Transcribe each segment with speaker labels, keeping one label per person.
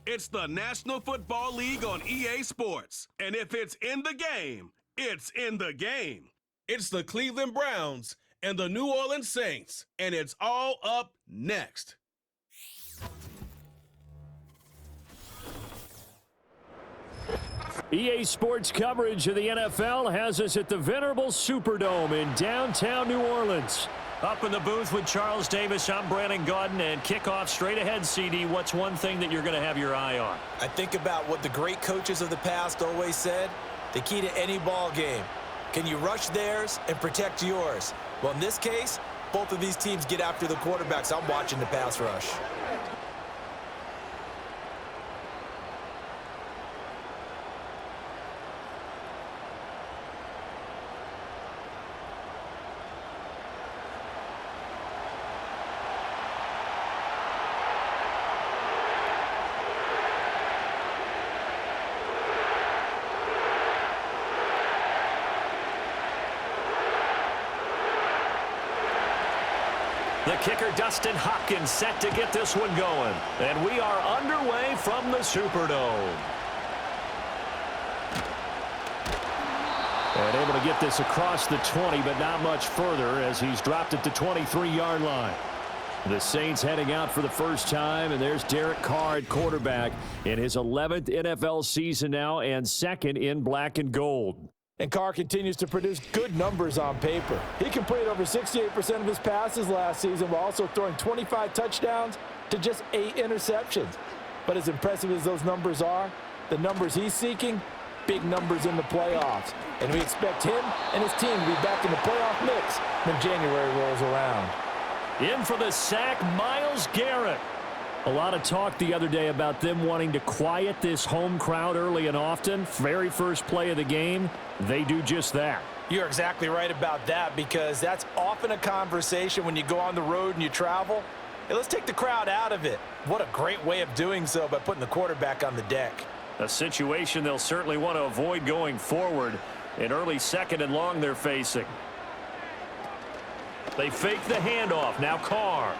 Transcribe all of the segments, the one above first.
Speaker 1: It's the National Football League on EA Sports. And if it's in the game, it's in the game. It's the Cleveland Browns and the New Orleans Saints, and it's all up next.
Speaker 2: EA Sports coverage of the NFL has us at the venerable Superdome in downtown New Orleans. Up in the booth with Charles Davis, I'm Brandon Gaudin, and kickoff straight ahead, CD. What's one thing that you're going to have your eye on?
Speaker 3: I think about what the great coaches of the past always said. The key to any ball game. Can you rush theirs and protect yours? Well, in this case, both of these teams get after the quarterbacks. I'm watching the pass rush.
Speaker 2: The kicker, Dustin Hopkins, set to get this one going. And we are underway from the Superdome. And able to get this across the 20, but not much further as he's dropped at the 23-yard line. The Saints heading out for the first time, and there's Derek Carr at quarterback in his 11th NFL season now and second in black and gold.
Speaker 4: And Carr continues to produce good numbers on paper. He completed over 68% of his passes last season while also throwing 25 touchdowns to just 8 interceptions. But as impressive as those numbers are, the numbers he's seeking, big numbers in the playoffs. And we expect him and his team to be back in the playoff mix when January rolls around.
Speaker 2: In for the sack, Myles Garrett. A lot of talk the other day about them wanting to quiet this home crowd early and often. Very first play of the game, they do just that.
Speaker 3: You're exactly right about that, because that's often a conversation when you go on the road and you travel. Hey, let's take the crowd out of it. What a great way of doing so by putting the quarterback on the deck.
Speaker 2: A situation they'll certainly want to avoid going forward. An early second and long they're facing. They fake the handoff. Now Carr.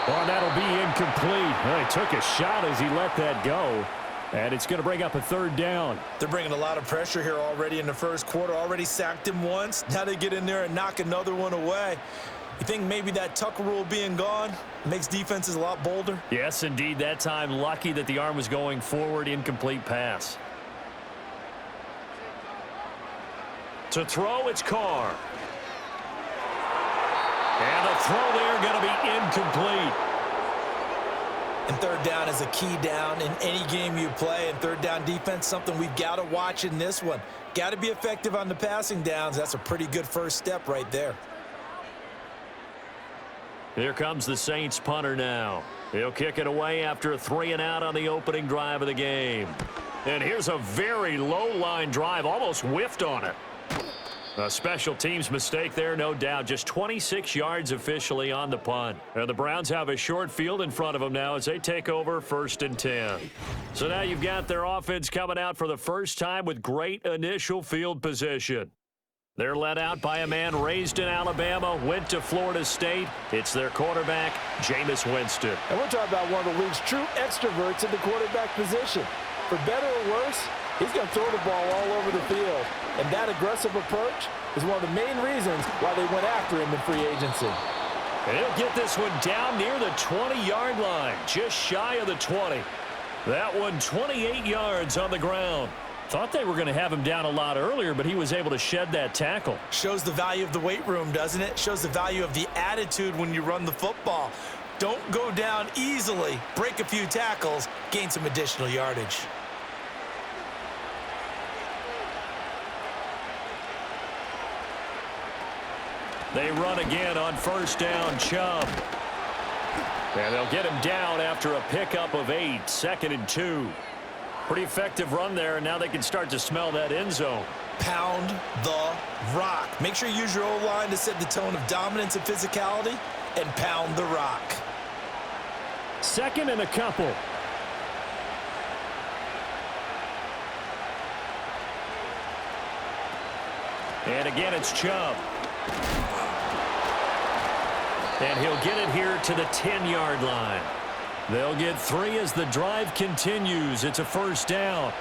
Speaker 2: Oh, that'll be incomplete. Well, he took a shot as he let that go. And it's going to bring up a third down.
Speaker 3: They're bringing a lot of pressure here already in the first quarter. Already sacked him once. Now they get in there and knock another one away. You think maybe that Tucker rule being gone makes defenses a lot bolder?
Speaker 2: Yes, indeed. That time, lucky that the arm was going forward. Incomplete pass. To throw, it's Carr. And the throw there going to be incomplete.
Speaker 3: And third down is a key down in any game you play. And third down defense, something we've got to watch in this one. Got to be effective on the passing downs. That's a pretty good first step right there.
Speaker 2: Here comes the Saints punter now. He'll kick it away after a 3-and-out on the opening drive of the game. And here's a very low-line drive, almost whiffed on it. A special teams mistake there, no doubt. Just 26 yards officially on the punt. And the Browns have a short field in front of them now as they take over 1st and 10. So now you've got their offense coming out for the first time with great initial field position. They're led out by a man raised in Alabama, went to Florida State. It's their quarterback, Jameis Winston.
Speaker 4: And we're talking about one of the league's true extroverts at the quarterback position. For better or worse, he's going to throw the ball all over the field. And that aggressive approach is one of the main reasons why they went after him in free agency.
Speaker 2: And he'll get this one down near the 20-yard line, just shy of the 20. That one 28 yards on the ground. Thought they were going to have him down a lot earlier, but he was able to shed that tackle.
Speaker 3: Shows the value of the weight room, doesn't it? Shows the value of the attitude when you run the football. Don't go down easily. Break a few tackles, gain some additional yardage.
Speaker 2: They run again on first down, Chubb. And they'll get him down after a pickup of 8, 2nd and 2. Pretty effective run there, and now they can start to smell that end zone.
Speaker 3: Pound the rock. Make sure you use your O-line to set the tone of dominance and physicality, and pound the rock.
Speaker 2: 2nd and a couple. And again, it's Chubb. And he'll get it here to the 10-yard line. They'll get 3 as the drive continues. It's a first down.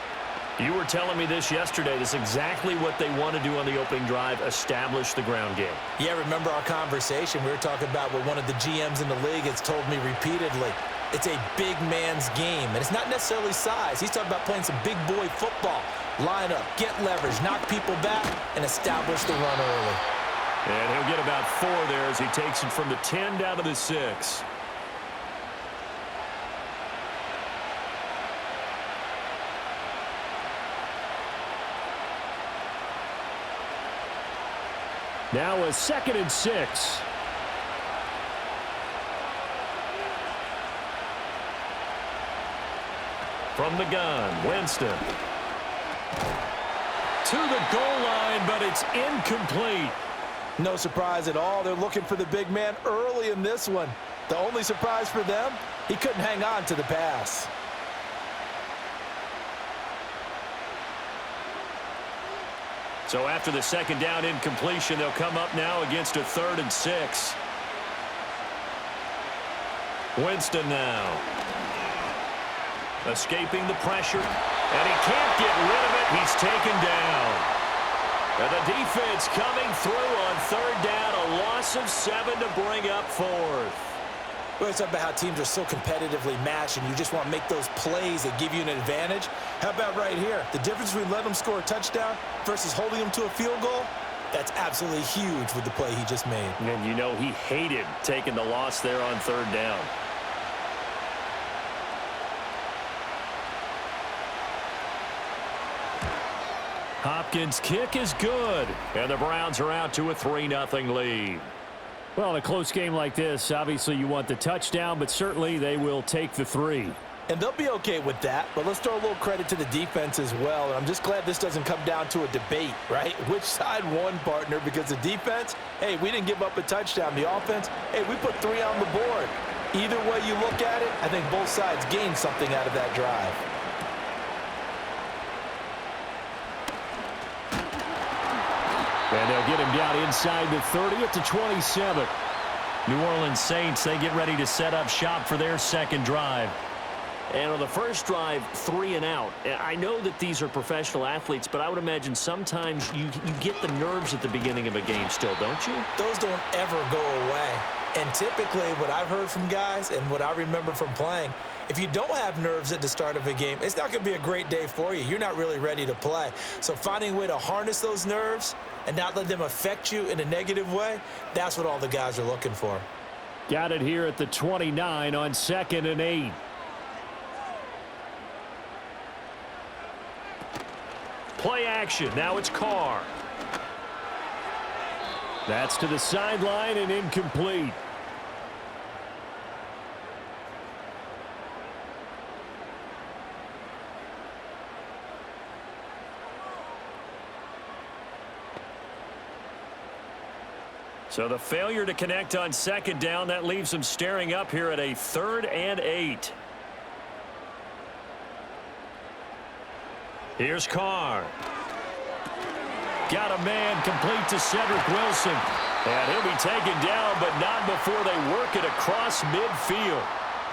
Speaker 2: You were telling me this yesterday. This is exactly what they want to do on the opening drive, establish the ground game.
Speaker 3: Yeah, remember our conversation? We were talking about what one of the GMs in the league has told me repeatedly. It's a big man's game, and it's not necessarily size. He's talking about playing some big boy football. Line up, get leverage, knock people back, and establish the run early.
Speaker 2: And he'll get about 4 there as he takes it from the 10 down to the 6. Now a 2nd and 6. From the gun, Winston. To the goal line, but it's incomplete.
Speaker 4: No surprise at all. They're looking for the big man early in this one. The only surprise for them, he couldn't hang on to the pass.
Speaker 2: So after the 2nd down incompletion, they'll come up now against a 3rd and 6. Winston now. Escaping the pressure, and he can't get rid of it. He's taken down. And the defense coming through on 3rd down, a loss of 7 to bring up 4th.
Speaker 3: We always talk about how teams are so competitively matched, and you just want to make those plays that give you an advantage. How about right here? The difference between letting them score a touchdown versus holding them to a field goal, that's absolutely huge with the play he just made.
Speaker 2: And you know he hated taking the loss there on 3rd down. Hopkins' kick is good, and the Browns are out to a 3-0 lead.
Speaker 5: Well, in a close game like this, obviously you want the touchdown, but certainly they will take the 3.
Speaker 4: And they'll be okay with that, but let's throw a little credit to the defense as well. And I'm just glad this doesn't come down to a debate, right? Which side won, partner? Because the defense, hey, we didn't give up a touchdown. The offense, hey, we put 3 on the board. Either way you look at it, I think both sides gained something out of that drive.
Speaker 5: And they'll get him down inside the 30 at the 27.
Speaker 2: New Orleans Saints, they get ready to set up shop for their 2nd drive. And on the first drive, 3 and out. I know that these are professional athletes, but I would imagine sometimes you get the nerves at the beginning of a game still, don't you?
Speaker 3: Those don't ever go away. And typically what I've heard from guys and what I remember from playing, if you don't have nerves at the start of a game, it's not going to be a great day for you. You're not really ready to play. So finding a way to harness those nerves and not let them affect you in a negative way, that's what all the guys are looking for.
Speaker 5: Got it here at the 29 on 2nd and 8.
Speaker 2: Play action. Now it's Carr.
Speaker 5: That's to the sideline and incomplete.
Speaker 2: So the failure to connect on 2nd down, that leaves them staring up here at a 3rd and 8. Here's Carr. Got a man complete to Cedric Wilson. And he'll be taken down, but not before they work it across midfield.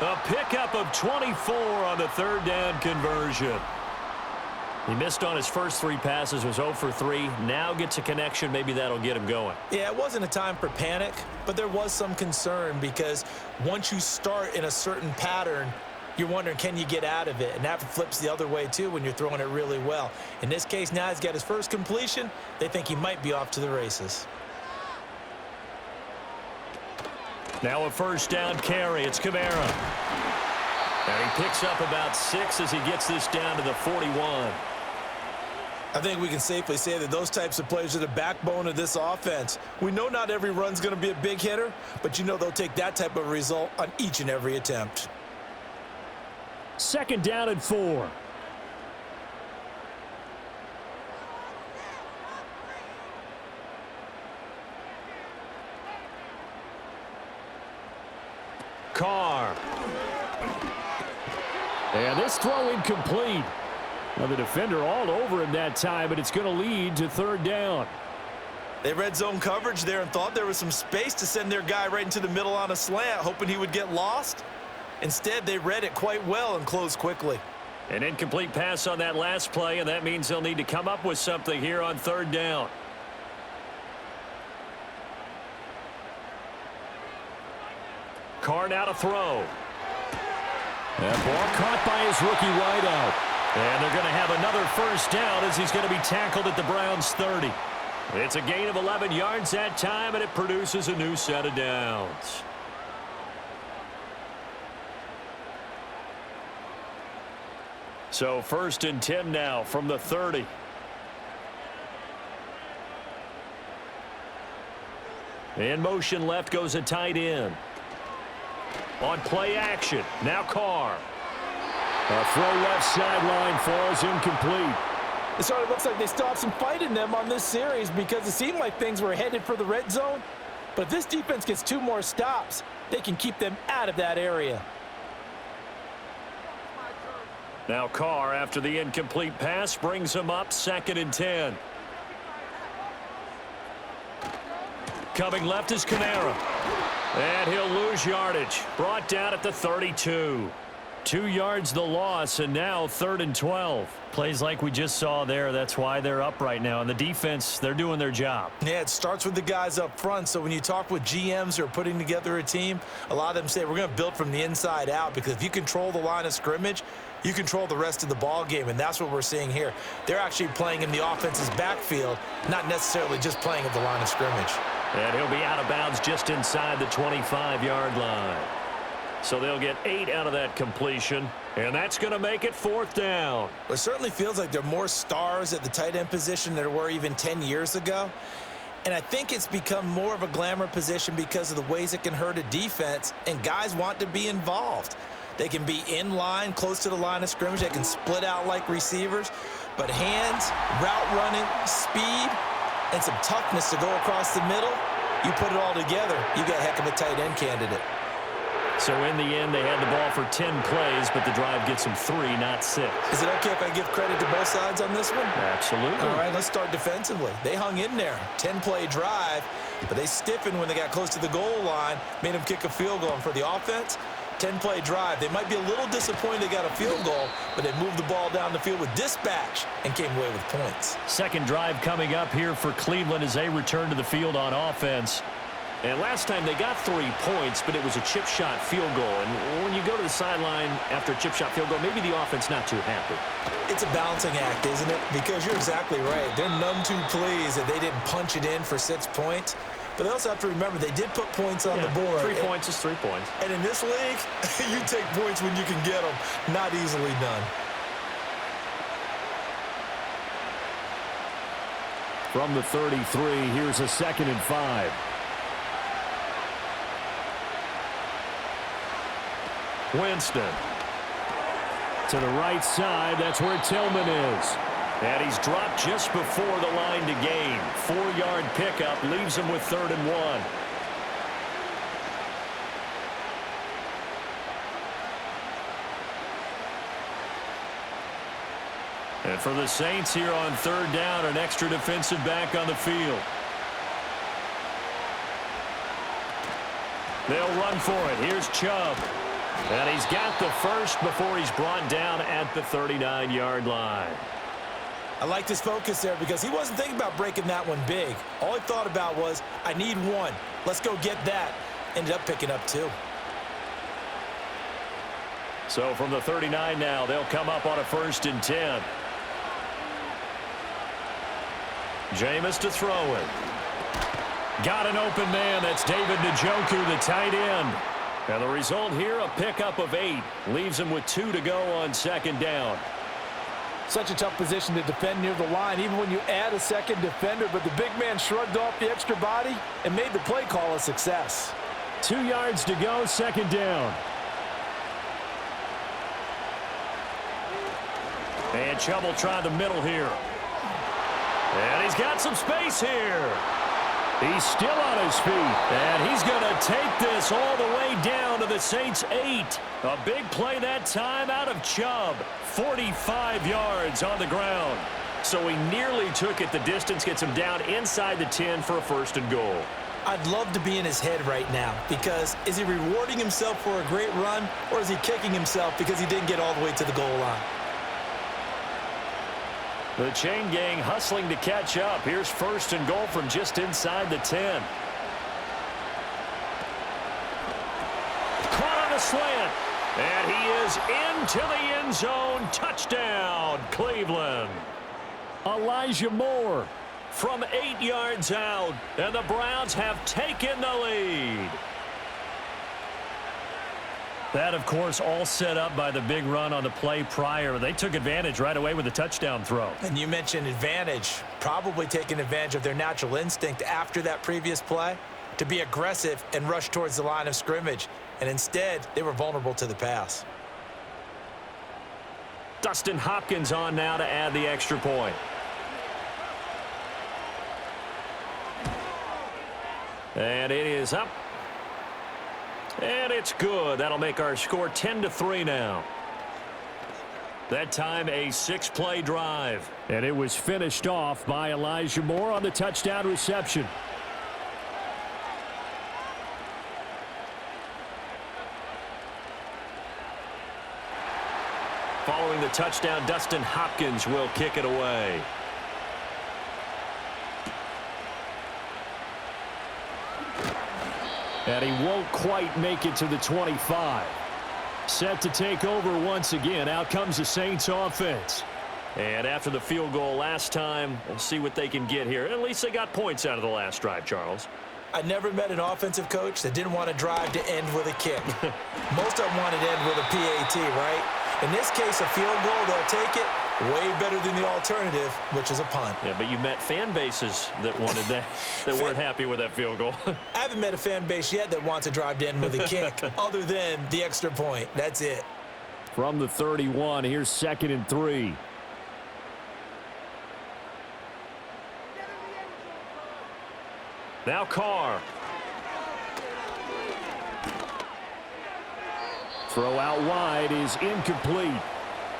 Speaker 2: A pickup of 24 on the 3rd down conversion. He missed on his first 3 passes, was 0 for 3. Now gets a connection. Maybe that'll get him going.
Speaker 3: Yeah, it wasn't a time for panic, but there was some concern because once you start in a certain pattern, you're wondering, can you get out of it? And that flips the other way, too, when you're throwing it really well. In this case, now he's got his first completion. They think he might be off to the races.
Speaker 2: Now a first down carry. It's Kamara. And he picks up about 6 as he gets this down to the 41.
Speaker 3: I think we can safely say that those types of players are the backbone of this offense. We know not every run's going to be a big hitter, but you know they'll take that type of result on each and every attempt.
Speaker 5: 2nd down and 4.
Speaker 2: Carr.
Speaker 5: And this throw incomplete. Now the defender all over him that time, but it's going to lead to 3rd down.
Speaker 3: They read zone coverage there and thought there was some space to send their guy right into the middle on a slant, hoping he would get lost. Instead, they read it quite well and closed quickly.
Speaker 2: An incomplete pass on that last play, and that means they'll need to come up with something here on third down. Carr now to throw.
Speaker 5: That ball caught by his rookie wideout.
Speaker 2: And they're going to have another first down as he's going to be tackled at the Browns' 30. It's a gain of 11 yards that time, and it produces a new set of downs. So 1st and 10 now from the 30. In motion left goes a tight end. On play action, now Carr.
Speaker 5: A throw left sideline falls incomplete.
Speaker 4: It sort of looks like they stopped some fight in them on this series because it seemed like things were headed for the red zone. But if this defense gets 2 more stops, they can keep them out of that area.
Speaker 2: Now Carr, after the incomplete pass, brings him up 2nd and 10. Coming left is Kamara. And he'll lose yardage. Brought down at the 32. 2 yards the loss, and now 3rd and 12. Plays like we just saw there. That's why they're up right now. And the defense, they're doing their job.
Speaker 3: Yeah, it starts with the guys up front. So when you talk with GMs who are putting together a team, a lot of them say we're going to build from the inside out, because if you control the line of scrimmage, you control the rest of the ball game, and that's what we're seeing here. They're actually playing in the offense's backfield, not necessarily just playing at the line of scrimmage.
Speaker 2: And he'll be out of bounds just inside the 25-yard line. So they'll get 8 out of that completion, and that's going to make it 4th down.
Speaker 3: It certainly feels like there are more stars at the tight end position than there were even 10 years ago. And I think it's become more of a glamour position because of the ways it can hurt a defense, and guys want to be involved. They can be in line, close to the line of scrimmage. They can split out like receivers. But hands, route running, speed, and some toughness to go across the middle, you put it all together, you got a heck of a tight end candidate.
Speaker 2: So in the end, they had the ball for 10 plays, but the drive gets them 3, not 6.
Speaker 3: Is it okay if I give credit to both sides on this one?
Speaker 2: Absolutely.
Speaker 3: All right, let's start defensively. They hung in there. 10-play drive, but they stiffened when they got close to the goal line, made them kick a field goal. And for the offense, 10-play drive. They might be a little disappointed they got a field goal, but they moved the ball down the field with dispatch and came away with points.
Speaker 2: Second drive coming up here for Cleveland as they return to the field on offense. And last time they got 3 points, but it was a chip shot field goal. And when you go to the sideline after a chip shot field goal, maybe the offense not too happy.
Speaker 3: It's a balancing act, isn't it? Because you're exactly right. They're none too pleased that they didn't punch it in for 6 points. But they also have to remember they did put points on the board.
Speaker 2: 3 points is 3 points.
Speaker 3: And in this league, you take points when you can get them. Not easily done.
Speaker 5: From the 33, here's a 2nd and 5.
Speaker 2: Winston.
Speaker 5: To the right side, that's where Tillman is.
Speaker 2: And he's dropped just before the line to gain. 4-yard pickup leaves him with 3rd and 1. And for the Saints here on 3rd down, an extra defensive back on the field. They'll run for it. Here's Chubb. And he's got the first before he's brought down at the 39-yard line.
Speaker 3: I liked his focus there because he wasn't thinking about breaking that one big. All he thought about was, I need 1. Let's go get that. Ended up picking up 2.
Speaker 2: So from the 39 now, they'll come up on a 1st and 10. Jameis to throw it. Got an open man. That's David Njoku, the tight end. And the result here, a pickup of 8. Leaves him with 2 to go on 2nd down.
Speaker 4: Such a tough position to defend near the line, even when you add a second defender. But the big man shrugged off the extra body and made the play call a success.
Speaker 5: 2 yards to go, 2nd down.
Speaker 2: And Chubb will try the middle here. And he's got some space here.
Speaker 5: He's still on his feet.
Speaker 2: And he's going to take this all the way down to the Saints' 8. A big play that time out of Chubb. 45 yards on the ground. So he nearly took it the distance, gets him down inside the 10 for a 1st and goal.
Speaker 3: I'd love to be in his head right now, because is he rewarding himself for a great run, or is he kicking himself because he didn't get all the way to the goal line?
Speaker 2: The chain gang hustling to catch up. Here's 1st and goal from just inside the 10. Caught on a slant. And he is into the end zone. Touchdown, Cleveland.
Speaker 5: Elijah Moore
Speaker 2: From 8 yards out, and the Browns have taken the lead. That, of course, all set up by the big run on the play prior. They took advantage right away with the touchdown throw.
Speaker 3: And you mentioned advantage, probably taking advantage of their natural instinct after that previous play to be aggressive and rush towards the line of scrimmage. And instead, they were vulnerable to the pass.
Speaker 2: Dustin Hopkins on now to add the extra point. And it is up. And it's good. That'll make our score 10-3 now. That time a 6-play drive.
Speaker 5: And it was finished off by Elijah Moore on the touchdown reception.
Speaker 2: Following the touchdown, Dustin Hopkins will kick it away.
Speaker 5: And he won't quite make it to the 25. Set to take over once again. Out comes the Saints offense.
Speaker 2: And after the field goal last time, we'll see what they can get here. At least they got points out of the last drive, Charles.
Speaker 3: I never met an offensive coach that didn't want to drive to end with a kick. Most of them wanted to end with a PAT, right? In this case, a field goal, they'll take it. Way better than the alternative, which is a punt.
Speaker 2: Yeah, but you met fan bases that wanted that, that weren't happy with that field goal.
Speaker 3: I haven't met a fan base yet that wants to drive to end with a kick, other than the extra point. That's it.
Speaker 5: From the 31, here's 2nd and 3.
Speaker 2: Now Carr.
Speaker 5: Throw out wide is incomplete.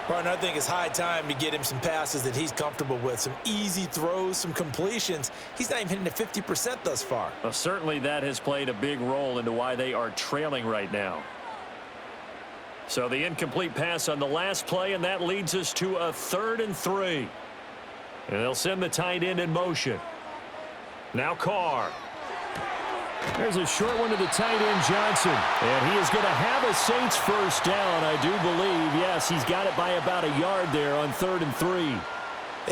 Speaker 3: Partner, I think it's high time to get him some passes that he's comfortable with. Some easy throws, some completions. He's not even hitting the 50% thus far.
Speaker 2: Well, certainly that has played a big role into why they are trailing right now. So the incomplete pass on the last play, and that leads us to a 3rd and 3. And they'll send the tight end in motion. Now Carr.
Speaker 5: There's a short one to the tight end, Johnson. And he is going to have a Saints first down, I do believe. Yes, he's got it by about a yard there on 3rd and 3.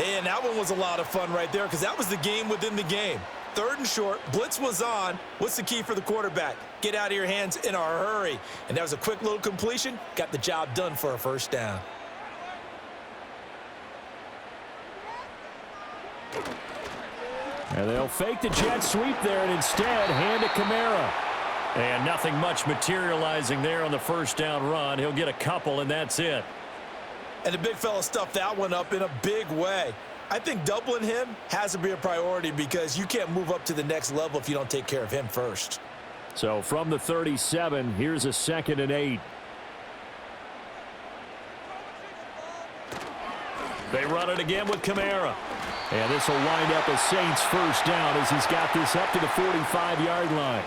Speaker 3: And that one was a lot of fun right there, because that was the game within the game. 3rd and short, blitz was on. What's the key for the quarterback? Get out of your hands in a hurry. And that was a quick little completion. Got the job done for a first down.
Speaker 5: And they'll fake the jet sweep there and instead hand it Kamara.
Speaker 2: And nothing much materializing there on the first down run. He'll get a couple, and that's it.
Speaker 3: And the big fella stuffed that one up in a big way. I think doubling him has to be a priority, because you can't move up to the next level if you don't take care of him first.
Speaker 5: So from the 37, here's a 2nd and 8.
Speaker 2: They run it again with Kamara.
Speaker 5: And this will wind up a Saints first down as he's got this up to the 45-yard line.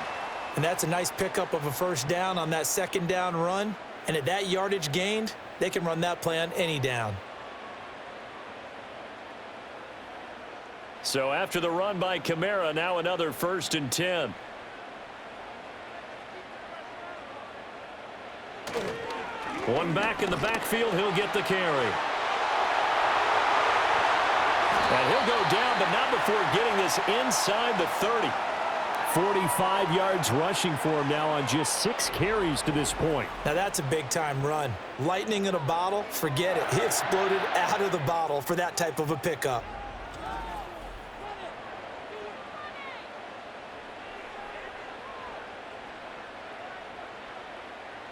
Speaker 3: And that's a nice pickup of a first down on that 2nd down run. And at that yardage gained, they can run that play on any down.
Speaker 2: So after the run by Kamara, now another 1st and 10. One back in the backfield, he'll get the carry. And he'll go down, but not before getting this inside the 30.
Speaker 5: 45 yards rushing for him now on just 6 carries to this point.
Speaker 3: Now that's a big-time run. Lightning in a bottle, forget it. He exploded out of the bottle for that type of a pickup.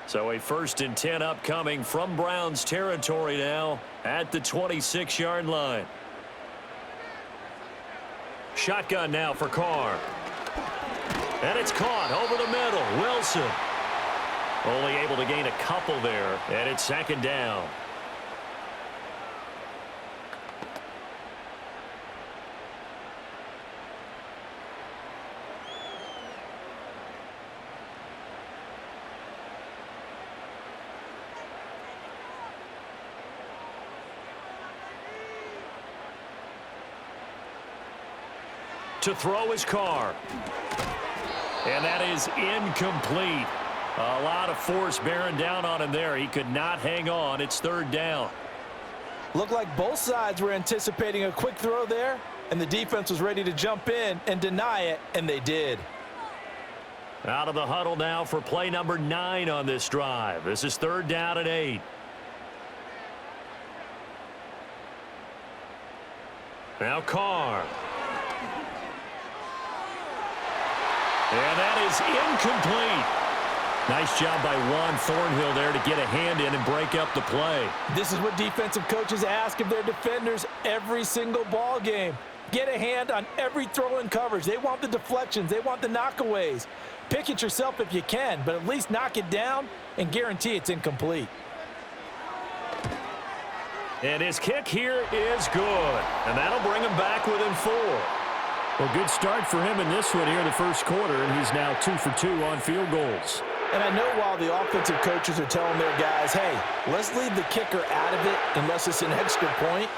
Speaker 2: So a 1st and 10 upcoming from Browns territory now at the 26-yard line. Shotgun now for Carr. And it's caught over the middle. Wilson only able to gain a couple there, and it's 2nd down. To throw his Carr. And that is incomplete. A lot of force bearing down on him there. He could not hang on. It's third down.
Speaker 4: Looked like both sides were anticipating a quick throw there, and the defense was ready to jump in and deny it, and they did.
Speaker 2: Out of the huddle now for play number 9 on this drive. This is third down and 8. Now Carr. And that is incomplete. Nice job by Juan Thornhill there to get a hand in and break up the play.
Speaker 4: This is what defensive coaches ask of their defenders every single ball game. Get a hand on every throw in coverage. They want the deflections. They want the knockaways. Pick it yourself if you can, but at least knock it down and guarantee it's incomplete.
Speaker 2: And his kick here is good. And that'll bring him back within 4.
Speaker 5: Well, good start for him in this one here in the first quarter, and he's now 2 for 2 on field goals.
Speaker 4: And I know while the offensive coaches are telling their guys, hey, let's leave the kicker out of it unless it's an extra point,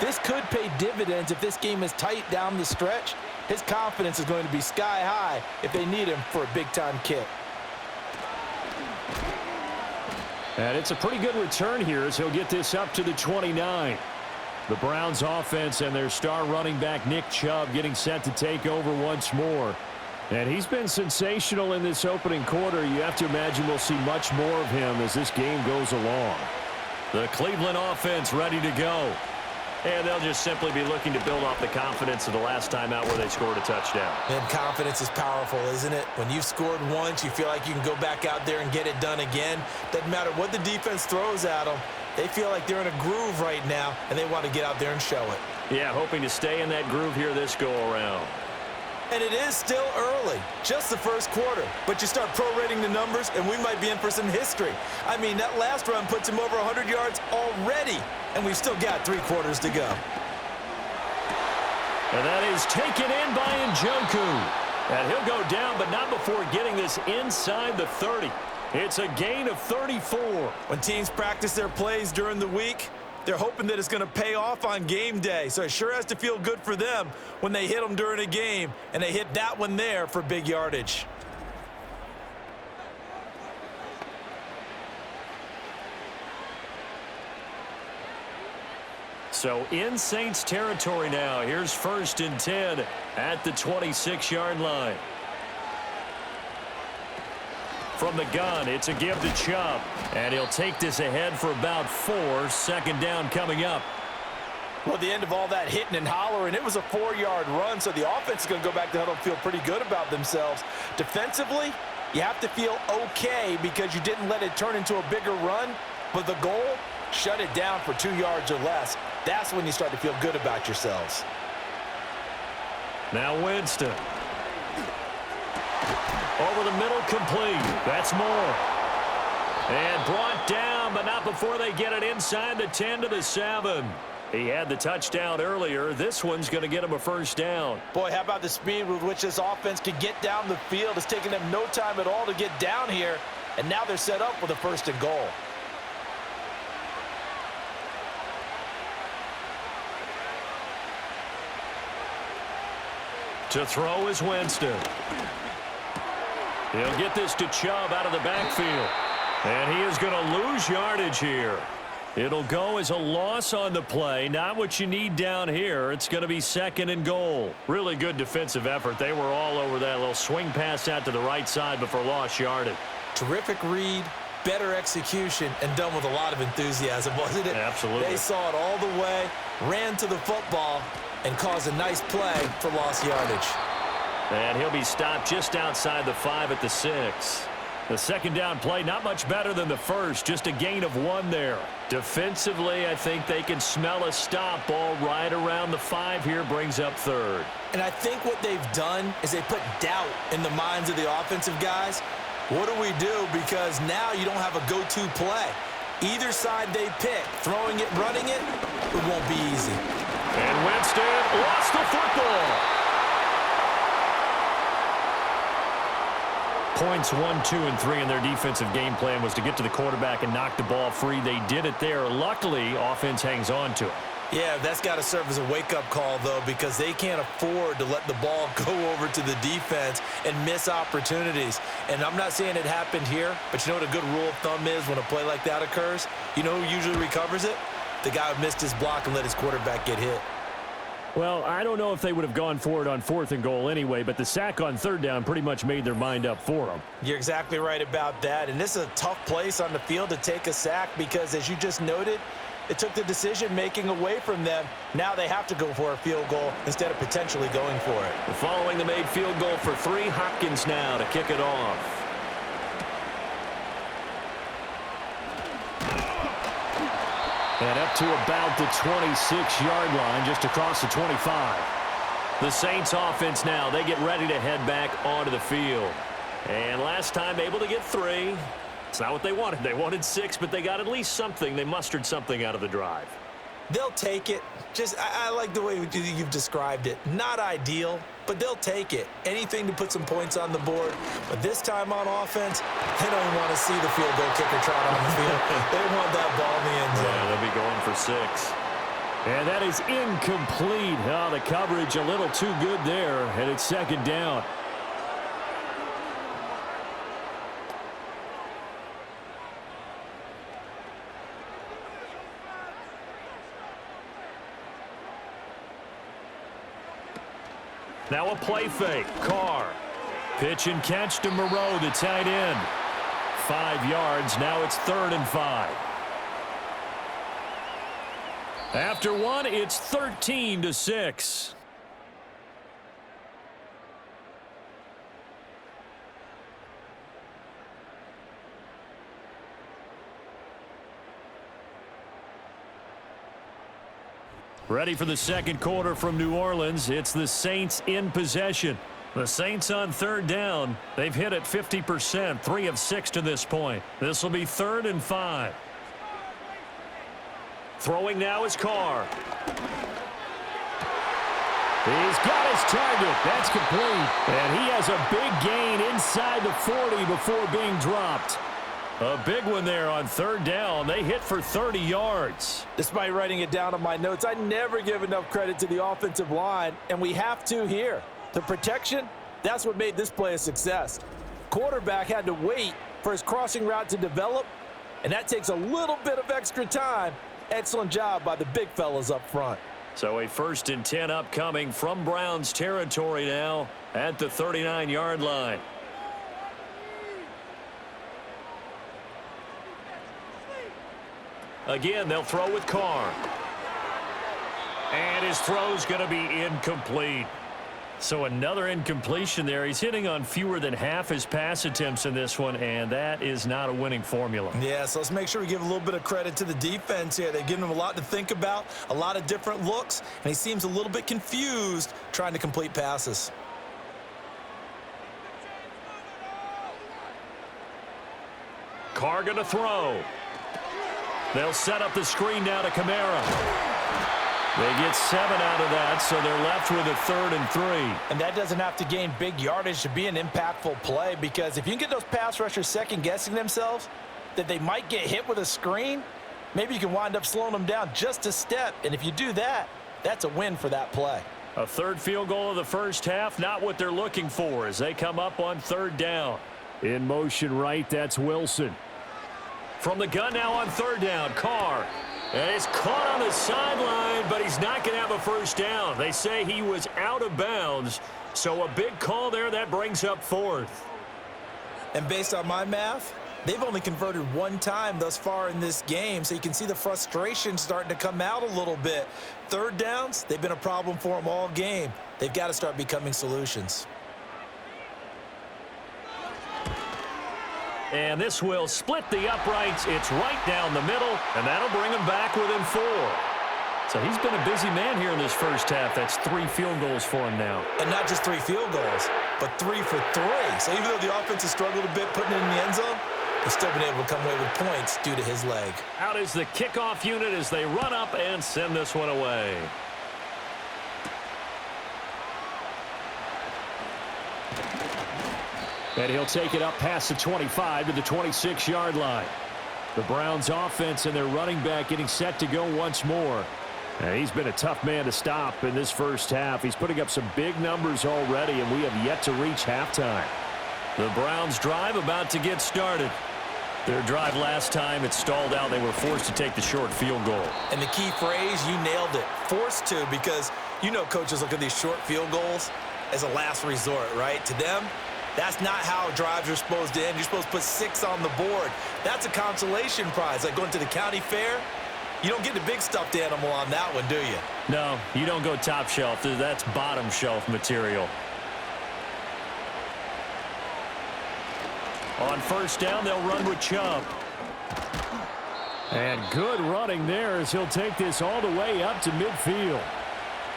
Speaker 4: this could pay dividends if this game is tight down the stretch. His confidence is going to be sky high if they need him for a big-time kick.
Speaker 5: And it's a pretty good return here as he'll get this up to the 29. The Browns offense and their star running back Nick Chubb getting set to take over once more. And he's been sensational in this opening quarter. You have to imagine we'll see much more of him as this game goes along.
Speaker 2: The Cleveland offense ready to go. And they'll just simply be looking to build off the confidence of the last time out where they scored a touchdown.
Speaker 3: And confidence is powerful, isn't it? When you've scored once, you feel like you can go back out there and get it done again. Doesn't matter what the defense throws at them. They feel like they're in a groove right now, and they want to get out there and show it.
Speaker 2: Yeah, hoping to stay in that groove here this go-around.
Speaker 3: And it is still early, just the first quarter. But you start prorating the numbers, and we might be in for some history. I mean, that last run puts him over 100 yards already, and we've still got 3 quarters to go.
Speaker 2: And that is taken in by Njoku. And he'll go down, but not before getting this inside the 30. It's a gain of 34.
Speaker 3: When teams practice their plays during the week, they're hoping that it's going to pay off on game day. So it sure has to feel good for them when they hit them during a game, and they hit that one there for big yardage.
Speaker 2: So in Saints territory now. Here's 1st and 10 at the 26-yard line. From the gun, it's a give to Chubb. And he'll take this ahead for about 4. Second down coming up.
Speaker 4: Well, the end of all that hitting and hollering, it was a 4-yard run, so the offense is going to go back to huddle and feel pretty good about themselves. Defensively, you have to feel okay because you didn't let it turn into a bigger run, but the goal, shut it down for 2 yards or less. That's when you start to feel good about yourselves.
Speaker 2: Now Winston. Over the middle, complete. That's more. And brought down, but not before they get it inside the 10 to the 7. He had the touchdown earlier. This one's going to get him a first down.
Speaker 4: Boy, how about the speed with which this offense can get down the field? It's taken them no time at all to get down here, and now they're set up with a 1st and goal.
Speaker 2: To throw is Winston. He'll get this to Chubb out of the backfield. And he is going to lose yardage here. It'll go as a loss on the play. Not what you need down here. It's going to be 2nd and goal. Really good defensive effort. They were all over that little swing pass out to the right side before lost yardage.
Speaker 3: Terrific read, better execution, and done with a lot of enthusiasm, wasn't it?
Speaker 2: Absolutely.
Speaker 3: They saw it all the way, ran to the football, and caused a nice play for lost yardage.
Speaker 2: And he'll be stopped just outside the 5 at the 6. The second down play, not much better than the first, just a gain of 1 there. Defensively, I think they can smell a stop. Ball right around the 5 here, brings up 3rd.
Speaker 3: And I think what they've done is they put doubt in the minds of the offensive guys. What do we do? Because now you don't have a go-to play. Either side they pick, throwing it, running it, it won't be easy.
Speaker 2: And Winston lost the football. Points 1, 2, and 3 in their defensive game plan was to get to the quarterback and knock the ball free. They did it there. Luckily, offense hangs on to it.
Speaker 3: Yeah, that's got to serve as a wake-up call, though, because they can't afford to let the ball go over to the defense and miss opportunities. And I'm not saying it happened here, but you know what a good rule of thumb is when a play like that occurs? You know who usually recovers it? The guy who missed his block and let his quarterback get hit.
Speaker 5: Well, I don't know if they would have gone for it on 4th and goal anyway, but the sack on 3rd down pretty much made their mind up for them.
Speaker 3: You're exactly right about that. And this is a tough place on the field to take a sack because, as you just noted, it took the decision-making away from them. Now they have to go for a field goal instead of potentially going for it.
Speaker 2: Following the made field goal for 3, Hopkins now to kick it off.
Speaker 5: And up to about the 26-yard line, just across the 25.
Speaker 2: The Saints offense now, they get ready to head back onto the field. And last time able to get 3. It's not what they wanted. They wanted 6, but they got at least something. They mustered something out of the drive.
Speaker 3: They'll take it. I like the way you've described it. Not ideal, but they'll take it. Anything to put some points on the board. But this time on offense, they don't want to see the field goal kicker trot on the field. They want that ball in the end zone.
Speaker 2: Yeah, they'll be going for 6.
Speaker 5: And that is incomplete. Oh, the coverage a little too good there, and it's 2nd down.
Speaker 2: Now a play fake. Carr.
Speaker 5: Pitch and catch to Moreau, the tight end. 5 yards. Now it's 3rd and 5. After 1, it's 13-6. Ready for the 2nd quarter from New Orleans. It's the Saints in possession. The Saints on 3rd down. They've hit it 50%, 3 of 6 to this point. This will be 3rd and 5.
Speaker 2: Throwing now is Carr.
Speaker 5: He's got his target. That's complete. And he has a big gain inside the 40 before being dropped. A big one there on 3rd down. They hit for 30 yards.
Speaker 4: Despite writing it down on my notes, I never give enough credit to the offensive line, and we have to here. The protection, that's what made this play a success. Quarterback had to wait for his crossing route to develop, and that takes a little bit of extra time. Excellent job by the big fellas up front.
Speaker 2: So a 1st and 10 upcoming from Browns territory now at the 39-yard line. Again, they'll throw with Carr.
Speaker 5: And his throw's going to be incomplete. So another incompletion there. He's hitting on fewer than half his pass attempts in this one, and that is not a winning formula.
Speaker 3: Yeah, so let's make sure we give a little bit of credit to the defense here. They've given him a lot to think about, a lot of different looks, and he seems a little bit confused trying to complete passes.
Speaker 2: Carr going to throw.
Speaker 5: They'll set up the screen now to Kamara. They get 7 out of that, so they're left with a 3rd and 3.
Speaker 4: And that doesn't have to gain big yardage to be an impactful play, because if you can get those pass rushers second-guessing themselves that they might get hit with a screen, maybe you can wind up slowing them down just a step. And if you do that, that's a win for that play.
Speaker 5: A 3rd field goal of the first half, not what they're looking for as they come up on 3rd down. In motion right, that's Wilson.
Speaker 2: From the gun now on 3rd down, Carr. And he's caught on the sideline, but he's not going to have a first down. They say he was out of bounds, so a big call there that brings up 4th.
Speaker 3: And based on my math, they've only converted 1 time thus far in this game, so you can see the frustration starting to come out a little bit. 3rd downs, they've been a problem for them all game. They've got to start becoming solutions.
Speaker 2: And this will split the uprights. It's right down the middle, and that'll bring him back within 4.
Speaker 5: So he's been a busy man here in this first half. That's 3 field goals for him now.
Speaker 3: And not just 3 field goals, but 3 for 3. So even though the offense has struggled a bit putting it in the end zone, they've still been able to come away with points due to his leg.
Speaker 2: Out is the kickoff unit as they run up and send this one away.
Speaker 5: And he'll take it up past the 25 to the 26-yard line. The Browns offense and their running back getting set to go once more. And he's been a tough man to stop in this first half. He's putting up some big numbers already, and we have yet to reach halftime.
Speaker 2: The Browns' drive about to get started. Their drive last time, it stalled out. They were forced to take the short field goal.
Speaker 3: And the key phrase, you nailed it, forced to, because you know coaches look at these short field goals as a last resort, right? To them, that's not how drives are supposed to end. You're supposed to put 6 on the board. That's a consolation prize. Like going to the county fair, you don't get the big stuffed animal on that one, do you?
Speaker 2: No, you don't go top shelf. That's bottom shelf material. On first down, they'll run with Chubb.
Speaker 5: And good running there as he'll take this all the way up to midfield.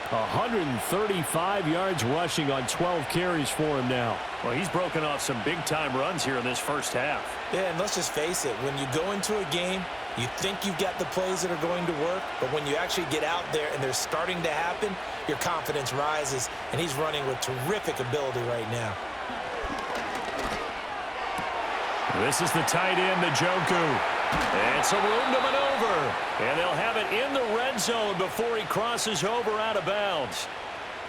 Speaker 5: 135 yards rushing on 12 carries for him now.
Speaker 2: Well, he's broken off some big-time runs here in this first half.
Speaker 3: Yeah, and let's just face it. When you go into a game, you think you've got the plays that are going to work, but when you actually get out there and they're starting to happen, your confidence rises, and he's running with terrific ability right now.
Speaker 5: This is the tight end, Njoku.
Speaker 2: It's a room to maneuver. And they'll have it in the red zone before he crosses over out of bounds.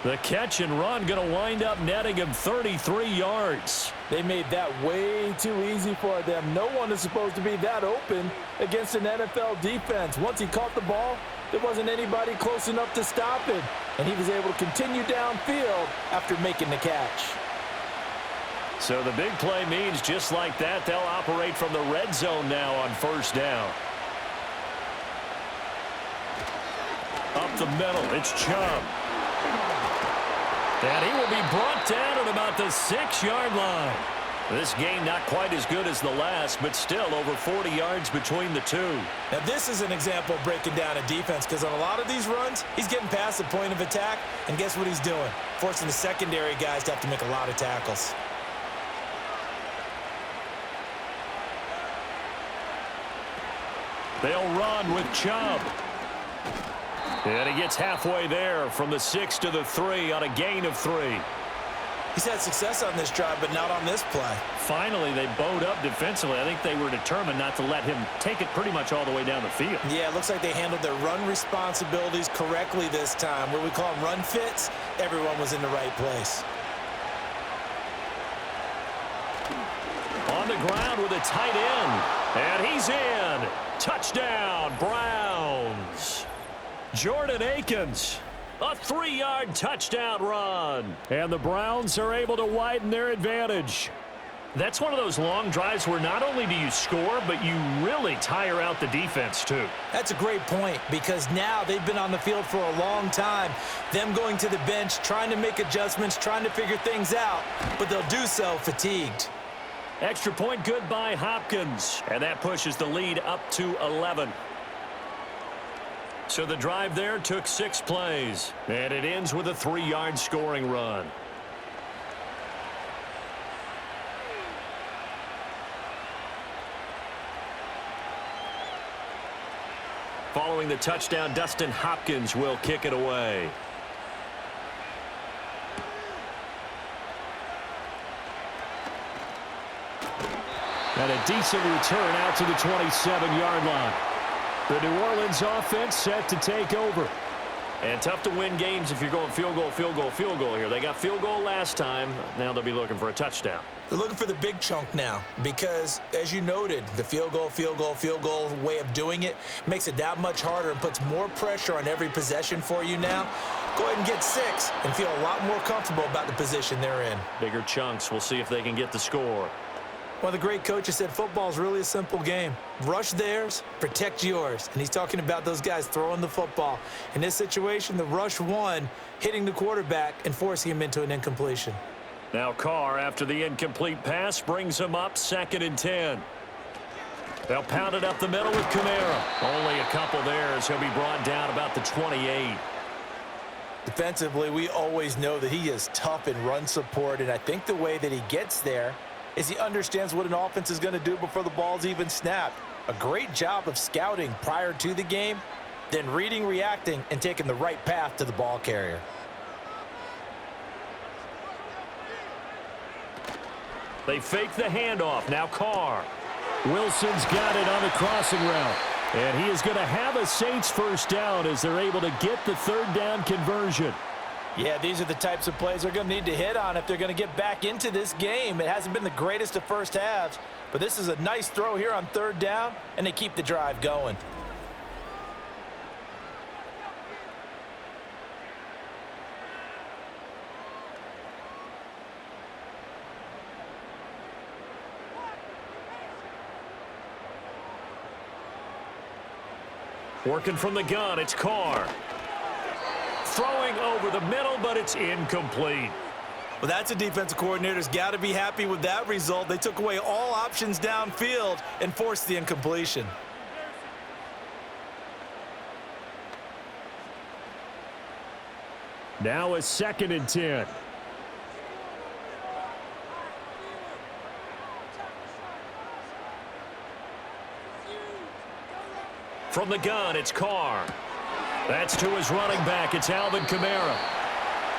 Speaker 5: The catch and run going to wind up netting him 33 yards.
Speaker 4: They made that way too easy for them. No one is supposed to be that open against an NFL defense. Once he caught the ball, there wasn't anybody close enough to stop him. And he was able to continue downfield after making the catch.
Speaker 2: So the big play means just like that, they'll operate from the red zone now on first down. Up the middle, it's Chubb. And he will be brought down at about the 6-yard line. This game not quite as good as the last, but still over 40 yards between the two.
Speaker 3: Now this is an example of breaking down a defense, because on a lot of these runs, he's getting past the point of attack, and guess what he's doing? Forcing the secondary guys to have to make a lot of tackles.
Speaker 2: They'll run with Chubb. And he gets halfway there from the 6 to the 3 on a gain of 3.
Speaker 3: He's had success on this drive, but not on this play.
Speaker 2: Finally, they bowed up defensively. I think they were determined not to let him take it pretty much all the way down the field.
Speaker 3: Yeah, it looks like they handled their run responsibilities correctly this time. What we call them run fits, everyone was in the right place.
Speaker 2: On the ground with a tight end. And he's in. Touchdown, Browns. Jordan Akins, a 3-yard touchdown run.
Speaker 5: And the Browns are able to widen their advantage.
Speaker 2: That's one of those long drives where not only do you score, but you really tire out the defense, too.
Speaker 3: That's a great point, because now they've been on the field for a long time. Them going to the bench, trying to make adjustments, trying to figure things out, but they'll do so fatigued.
Speaker 2: Extra point good by Hopkins. And that pushes the lead up to 11. So the drive there took 6 plays. And it ends with a 3-yard scoring run. Following the touchdown, Dustin Hopkins will kick it away.
Speaker 5: And a decent return out to the 27-yard line. The New Orleans offense set to take over.
Speaker 2: And tough to win games if you're going field goal, field goal, field goal here. They got field goal last time. Now they'll be looking for a touchdown.
Speaker 3: They're looking for the big chunk now, because, as you noted, the field goal way of doing it makes it that much harder and puts more pressure on every possession for you now. Go ahead and get 6 and feel a lot more comfortable about the position they're in.
Speaker 2: Bigger chunks. We'll see if they can get the score.
Speaker 3: One of the great coaches said football is really a simple game. Rush theirs, protect yours. And he's talking about those guys throwing the football. In this situation, the rush one, hitting the quarterback and forcing him into an incompletion.
Speaker 2: Now Carr, after the incomplete pass, brings him up 2nd and 10. They'll pound it up the middle with Kamara. Only a couple there as he'll be brought down about the 28.
Speaker 3: Defensively, we always know that he is tough in run support, and I think the way that he gets there is he understands what an offense is going to do before the ball's even snapped. A great job of scouting prior to the game, then reading, reacting, and taking the right path to the ball carrier.
Speaker 2: They fake the handoff. Now Carr.
Speaker 5: Wilson's got it on the crossing route. And he is going to have a Saints first down as they're able to get the third down conversion.
Speaker 4: Yeah, these are the types of plays they're going to need to hit on if they're going to get back into this game. It hasn't been the greatest of first halves, but this is a nice throw here on third down, and they keep the drive going.
Speaker 2: Working from the gun, it's Carr. Throwing over the middle, but it's incomplete.
Speaker 3: Well, that's a defensive coordinator's got to be happy with that result. They took away all options downfield and forced the incompletion.
Speaker 5: Now a 2nd and 10.
Speaker 2: From the gun, it's Carr. That's to his running back. It's Alvin Kamara.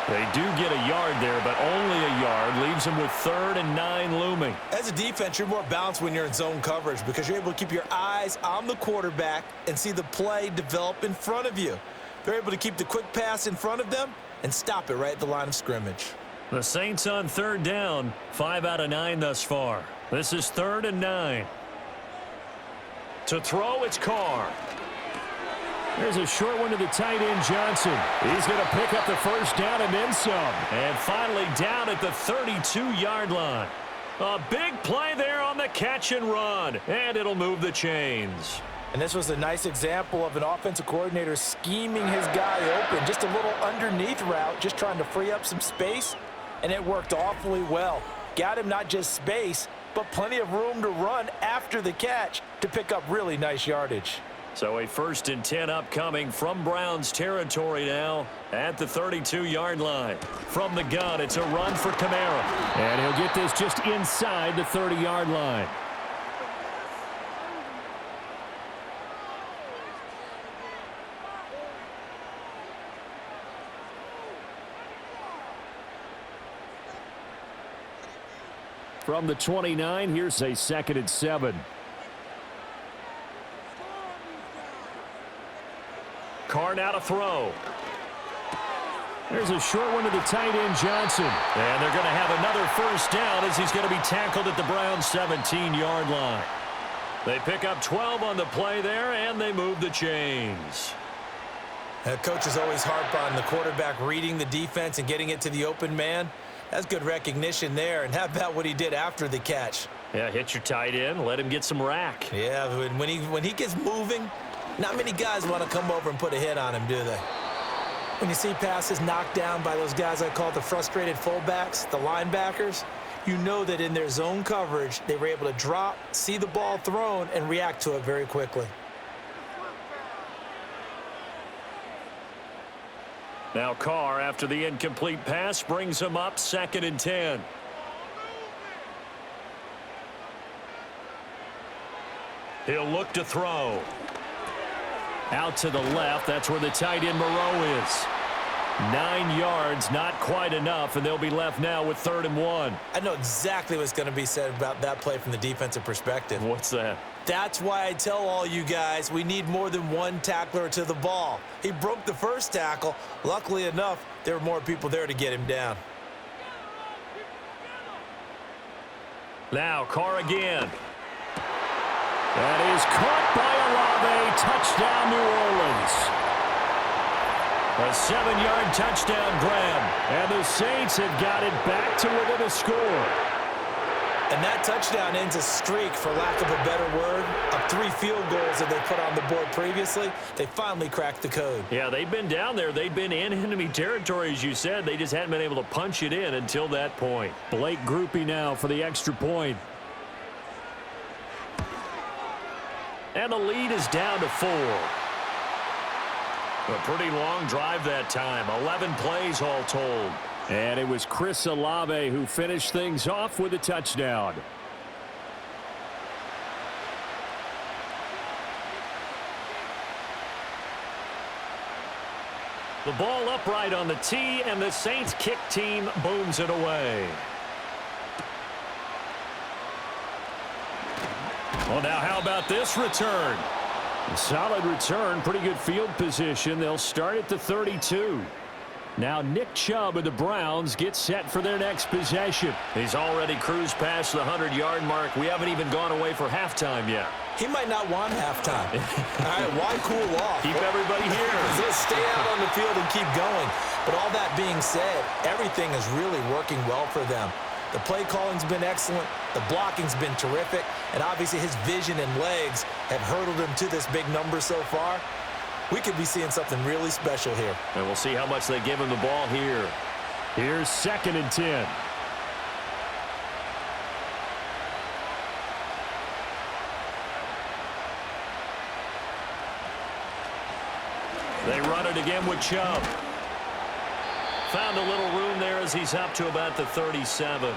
Speaker 2: They do get a yard there, but only a yard. Leaves them with 3rd and 9 looming.
Speaker 3: As a defense, you're more balanced when you're in zone coverage because you're able to keep your eyes on the quarterback and see the play develop in front of you. They're able to keep the quick pass in front of them and stop it right at the line of scrimmage.
Speaker 2: The Saints on 3rd down, 5 out of 9 thus far. This is 3rd and 9. To throw, it's Carr.
Speaker 5: There's a short one to the tight end, Johnson. He's going to pick up the first down and then some.
Speaker 2: And finally down at the 32-yard line. A big play there on the catch and run. And it'll move the chains.
Speaker 4: And this was a nice example of an offensive coordinator scheming his guy open. Just a little underneath route, just trying to free up some space. And it worked awfully well. Got him not just space, but plenty of room to run after the catch to pick up really nice yardage.
Speaker 2: So a 1st and 10 upcoming from Browns territory now at the 32-yard line. From the gun, it's a run for Kamara.
Speaker 5: And he'll get this just inside the 30-yard line. From the 29, here's a 2nd and 7.
Speaker 2: Carr now to throw.
Speaker 5: There's a short one to the tight end, Johnson.
Speaker 2: And they're going to have another first down as he's going to be tackled at the Browns' 17-yard line. They pick up 12 on the play there, and they move the chains.
Speaker 3: Coaches always harp on the quarterback reading the defense and getting it to the open man. That's good recognition there. And how about what he did after the catch?
Speaker 2: Yeah, hit your tight end, let him get some rack.
Speaker 3: Yeah, when he gets moving, not many guys want to come over and put a hit on him, do they? When you see passes knocked down by those guys I call the frustrated fullbacks, the linebackers, you know that in their zone coverage, they were able to drop, see the ball thrown, and react to it very quickly.
Speaker 2: Now Carr, after the incomplete pass, brings him up 2nd and 10. He'll look to throw. Out to the left, that's where the tight end Moreau is. 9 yards, not quite enough, and they'll be left now with 3rd and 1.
Speaker 3: I know exactly what's going to be said about that play from the defensive perspective.
Speaker 2: What's that?
Speaker 3: That's why I tell all you guys we need more than one tackler to the ball. He broke the first tackle. Luckily enough, there were more people there to get him down.
Speaker 2: Now Carr again.
Speaker 5: That is caught by Olave. Touchdown, New Orleans.
Speaker 2: A 7-yard touchdown grab.
Speaker 5: And the Saints have got it back to within a score.
Speaker 3: And that touchdown ends a streak, for lack of a better word, of 3 field goals that they put on the board previously. They finally cracked the code.
Speaker 2: Yeah, they've been down there. They've been in enemy territory, as you said. They just hadn't been able to punch it in until that point.
Speaker 5: Blake Groupie now for the extra point.
Speaker 2: And the lead is down to 4. A pretty long drive that time. 11 plays all told.
Speaker 5: And it was Chris Olave who finished things off with a touchdown.
Speaker 2: The ball upright on the tee, and the Saints kick team booms it away. Well, now how about this return?
Speaker 5: Solid return, pretty good field position. They'll start at the 32. Now Nick Chubb of the Browns gets set for their next possession.
Speaker 2: He's already cruised past the 100-yard mark. We haven't even gone away for halftime yet.
Speaker 3: He might not want halftime. All right, why cool off?
Speaker 2: Keep everybody here.
Speaker 3: Just stay out on the field and keep going. But all that being said, everything is really working well for them. The play calling's been excellent. The blocking's been terrific. And obviously his vision and legs have hurdled him to this big number so far. We could be seeing something really special here.
Speaker 2: And we'll see how much they give him the ball here.
Speaker 5: Here's 2nd and 10.
Speaker 2: They run it again with Chubb. Found a little room there as he's up to about the 37.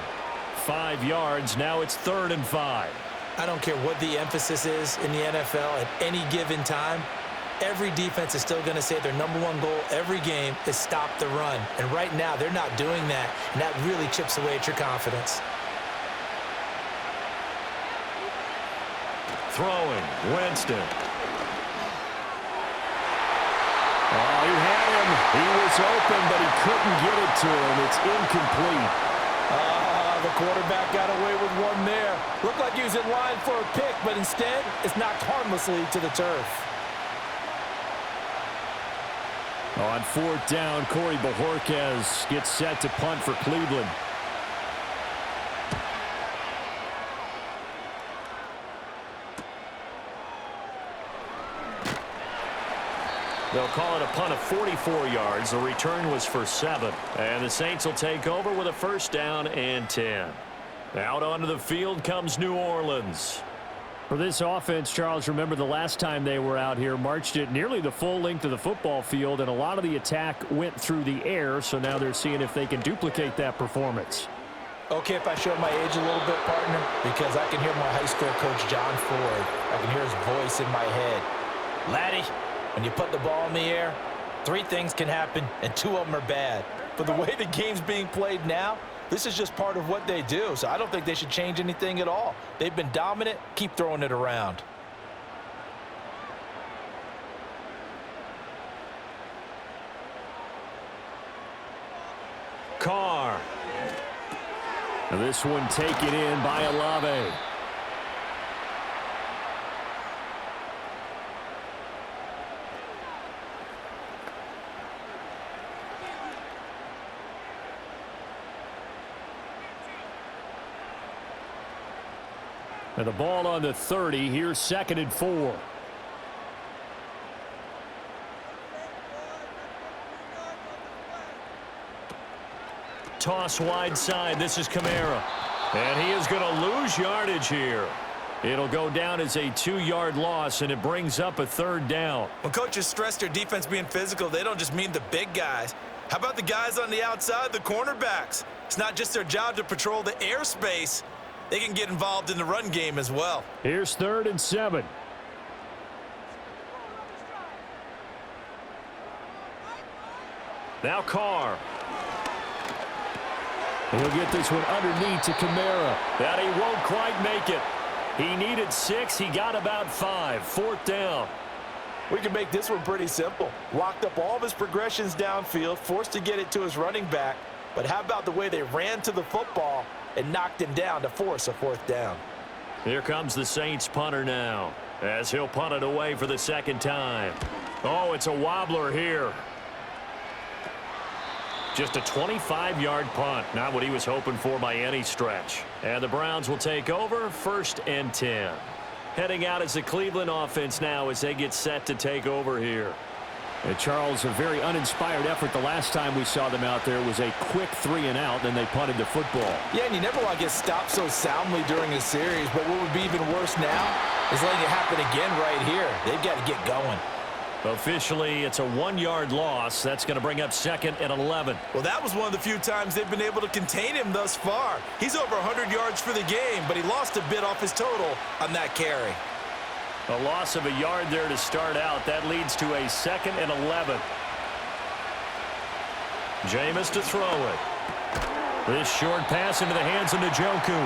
Speaker 5: 5 yards. Now it's 3rd and 5.
Speaker 3: I don't care what the emphasis is in the NFL at any given time. Every defense is still going to say their #1 goal every game is stop the run. And right now, they're not doing that, and that really chips away at your confidence.
Speaker 2: Throwing, Winston.
Speaker 5: Oh, he had him. He was open, but he couldn't get it to him. It's incomplete.
Speaker 4: The quarterback got away with one there. Looked like he was in line for a pick, but instead, it's knocked harmlessly to the turf.
Speaker 5: On 4th down, Corey Bojorquez gets set to punt for Cleveland.
Speaker 2: They'll call it a punt of 44 yards. The return was for 7. And the Saints will take over with a 1st down and 10. Out onto the field comes New Orleans.
Speaker 5: For this offense, Charles, remember the last time they were out here, marched it nearly the full length of the football field, and a lot of the attack went through the air, so now they're seeing if they can duplicate that performance.
Speaker 4: Okay, if I show my age a little bit, partner, because I can hear my high school coach, John Ford. I can hear his voice in my head. Laddie, when you put the ball in the air, 3 things can happen, and 2 of them are bad. But the way the game's being played now, this is just part of what they do, so I don't think they should change anything at all. They've been dominant. Keep throwing it around.
Speaker 2: Carr.
Speaker 5: And this one taken in by Olave. And the ball on the 30. Here's 2nd and 4.
Speaker 2: Toss wide side. This is Kamara. And he is going to lose yardage here. It'll go down as a 2-yard loss, and it brings up a 3rd down.
Speaker 3: When coaches stress their defense being physical, they don't just mean the big guys. How about the guys on the outside, the cornerbacks? It's not just their job to patrol the airspace. They can get involved in the run game as well.
Speaker 5: Here's 3rd and 7.
Speaker 2: Now Carr.
Speaker 5: He'll get this one underneath to Kamara.
Speaker 2: That he won't quite make it. He needed 6. He got about 5. 4th down.
Speaker 4: We can make this one pretty simple. Locked up all of his progressions downfield, forced to get it to his running back. But how about the way they ran to the football and knocked him down to force a 4th down?
Speaker 2: Here comes the Saints punter now, as he'll punt it away for the 2nd time. Oh, it's a wobbler here. Just a 25-yard punt. Not what he was hoping for by any stretch. And the Browns will take over 1st and 10. Heading out as the Cleveland offense now as they get set to take over here.
Speaker 5: And Charles, a very uninspired effort. The last time we saw them out there was a quick 3-and-out, then they punted the football.
Speaker 4: Yeah, and you never want to get stopped so soundly during a series, but what would be even worse now is letting it happen again right here. They've got to get going.
Speaker 2: Officially, it's a 1-yard loss. That's going to bring up 2nd and 11.
Speaker 3: Well, that was one of the few times they've been able to contain him thus far. He's over 100 yards for the game, but he lost a bit off his total on that carry.
Speaker 2: A loss of a yard there to start out. That leads to a 2nd and 11. Jameis to throw it. This short pass into the hands of Njoku.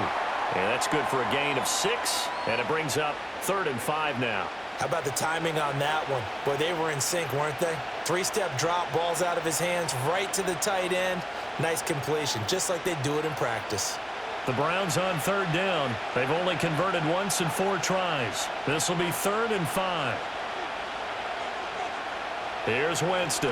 Speaker 2: And that's good for a gain of 6. And it brings up 3rd and 5 now.
Speaker 3: How about the timing on that one? Boy, they were in sync, weren't they? Three-step drop, balls out of his hands, right to the tight end. Nice completion, just like they do it in practice.
Speaker 2: The Browns on third down. They've only converted once in 4 tries. This will be 3rd and 5. Here's Winston.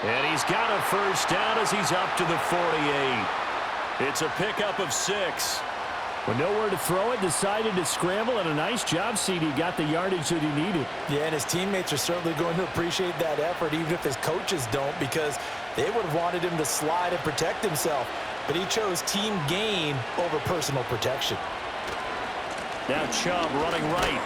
Speaker 2: And he's got a first down as he's up to the 48. It's a pickup of 6.
Speaker 5: With nowhere to throw it, decided to scramble, and a nice job, CD. Got the yardage that he needed.
Speaker 4: Yeah, and his teammates are certainly going to appreciate that effort, even if his coaches don't, because they would have wanted him to slide and protect himself. But he chose team gain over personal protection.
Speaker 2: Now Chubb running right.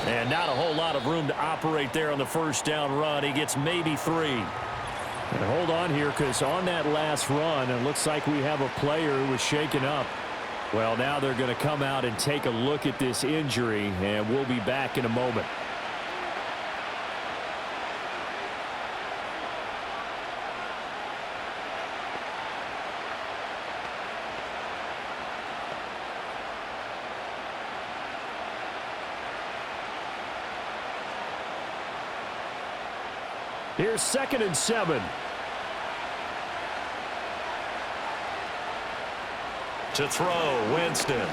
Speaker 2: And not a whole lot of room to operate there on the first down run. He gets maybe 3.
Speaker 5: And hold on here, because on that last run, it looks like we have a player who was shaken up. Well, now they're going to come out and take a look at this injury, and we'll be back in a moment. Here's 2nd and 7.
Speaker 2: To throw, Winston.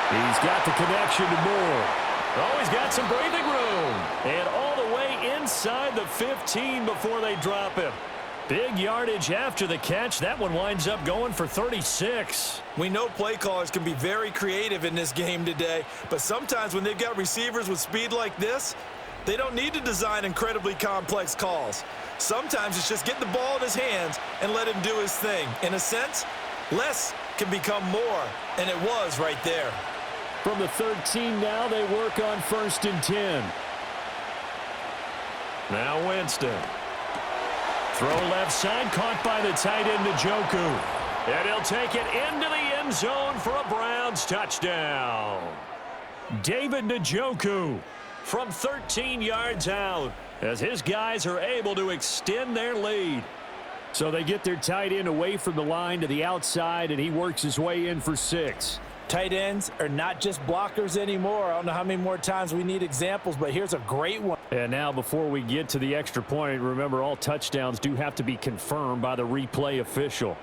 Speaker 5: He's got the connection to Moore.
Speaker 2: Oh, he's got some breathing room. And all the way inside the 15 before they drop him. Big yardage after the catch. That one winds up going for 36.
Speaker 3: We know play callers can be very creative in this game today, but sometimes when they've got receivers with speed like this, they don't need to design incredibly complex calls. Sometimes it's just get the ball in his hands and let him do his thing. In a sense, less can become more, and it was right there.
Speaker 5: From the 13 now, they work on 1st and 10.
Speaker 2: Now Winston. Throw left side, caught by the tight end Njoku. And he'll take it into the end zone for a Browns touchdown. David Njoku from 13 yards out, as his guys are able to extend their lead.
Speaker 5: So they get their tight end away from the line to the outside, and he works his way in for 6.
Speaker 4: Tight ends are not just blockers anymore. I don't know how many more times we need examples, but here's a great one.
Speaker 5: And now before we get to the extra point, remember all touchdowns do have to be confirmed by the replay official.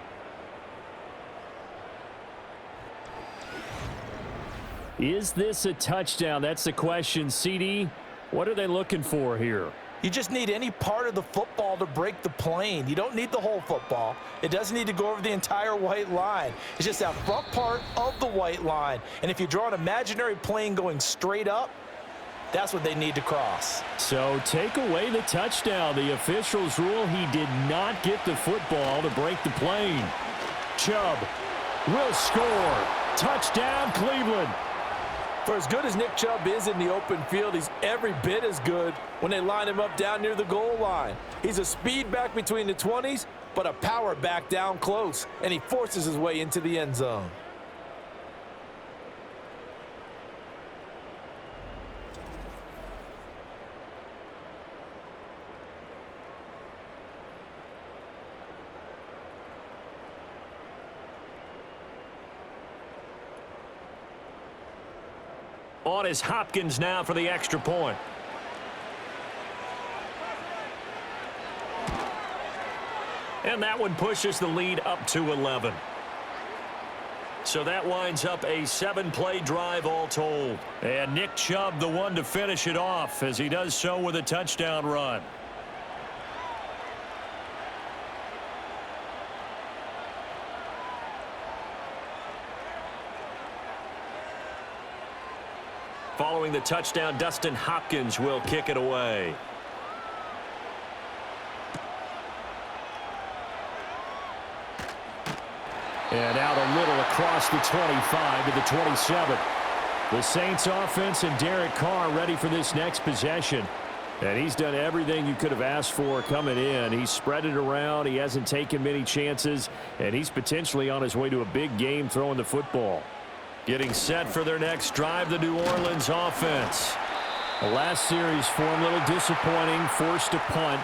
Speaker 5: Is this a touchdown? That's the question. CD, what are they looking for here?
Speaker 4: You just need any part of the football to break the plane. You don't need the whole football. It doesn't need to go over the entire white line. It's just that front part of the white line. And if you draw an imaginary plane going straight up, that's what they need to cross.
Speaker 5: So take away the touchdown. The officials rule he did not get the football to break the plane. Chubb will score. Touchdown, Cleveland.
Speaker 4: For as good as Nick Chubb is in the open field, he's every bit as good when they line him up down near the goal line. He's a speed back between the 20s, but a power back down close, and he forces his way into the end zone.
Speaker 2: On is Hopkins now for the extra point. And that one pushes the lead up to 11. So that winds up a 7-play drive all told. And Nick Chubb the one to finish it off as he does so with a touchdown run. Following the touchdown, Dustin Hopkins will kick it away.
Speaker 5: And out a little across the 25 to the 27. The Saints offense and Derek Carr ready for this next possession. And he's done everything you could have asked for coming in. He's spread it around. He hasn't taken many chances. And he's potentially on his way to a big game throwing the football. Getting set for their next drive, the New Orleans offense. The last series for him, a little disappointing, forced a punt.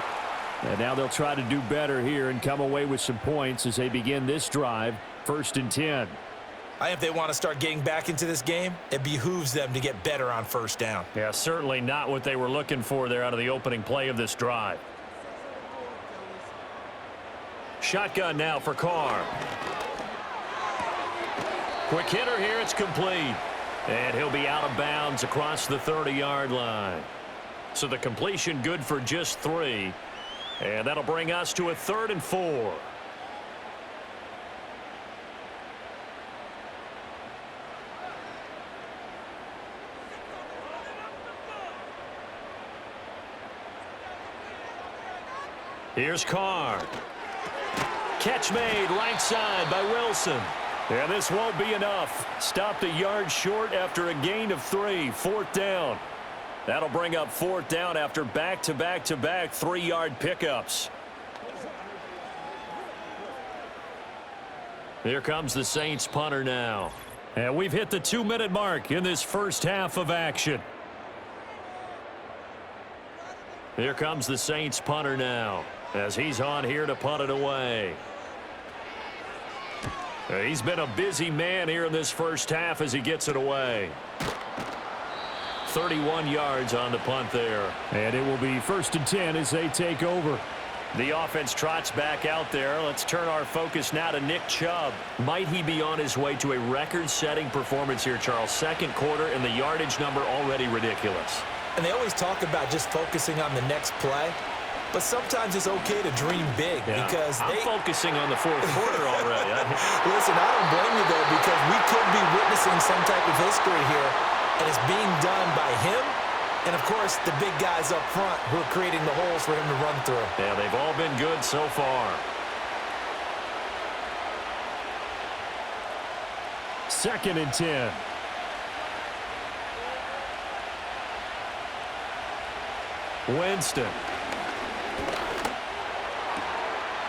Speaker 5: And now they'll try to do better here and come away with some points as they begin this drive 1st and 10.
Speaker 3: If they want to start getting back into this game, it behooves them to get better on 1st down.
Speaker 2: Yeah, certainly not what they were looking for there out of the opening play of this drive. Shotgun now for Carr. Quick hitter here, it's complete. And he'll be out of bounds across the 30-yard line. So the completion good for just 3. And that'll bring us to a 3rd and 4. Here's Carr. Catch made right side by Wilson. And this won't be enough. Stopped a yard short after a gain of 3. 4th down. That'll bring up 4th down after back-to-back-to-back 3-yard pickups. Here comes the Saints punter now. And we've hit the 2-minute mark in this first half of action. Here comes the Saints punter now, as he's on here to punt it away. He's been a busy man here in this first half as he gets it away. 31 yards on the punt there.
Speaker 5: And it will be 1st and 10 as they take over.
Speaker 2: The offense trots back out there. Let's turn our focus now to Nick Chubb. Might he be on his way to a record-setting performance here, Charles? 2nd quarter and the yardage number already ridiculous.
Speaker 3: And they always talk about just focusing on the next play. But sometimes it's okay to dream big because
Speaker 2: I'm focusing on the 4th quarter already.
Speaker 3: Listen, I don't blame you, though, because we could be witnessing some type of history here, and it's being done by him and, of course, the big guys up front who are creating the holes for him to run through.
Speaker 2: Yeah, they've all been good so far.
Speaker 5: 2nd and 10.
Speaker 2: Winston.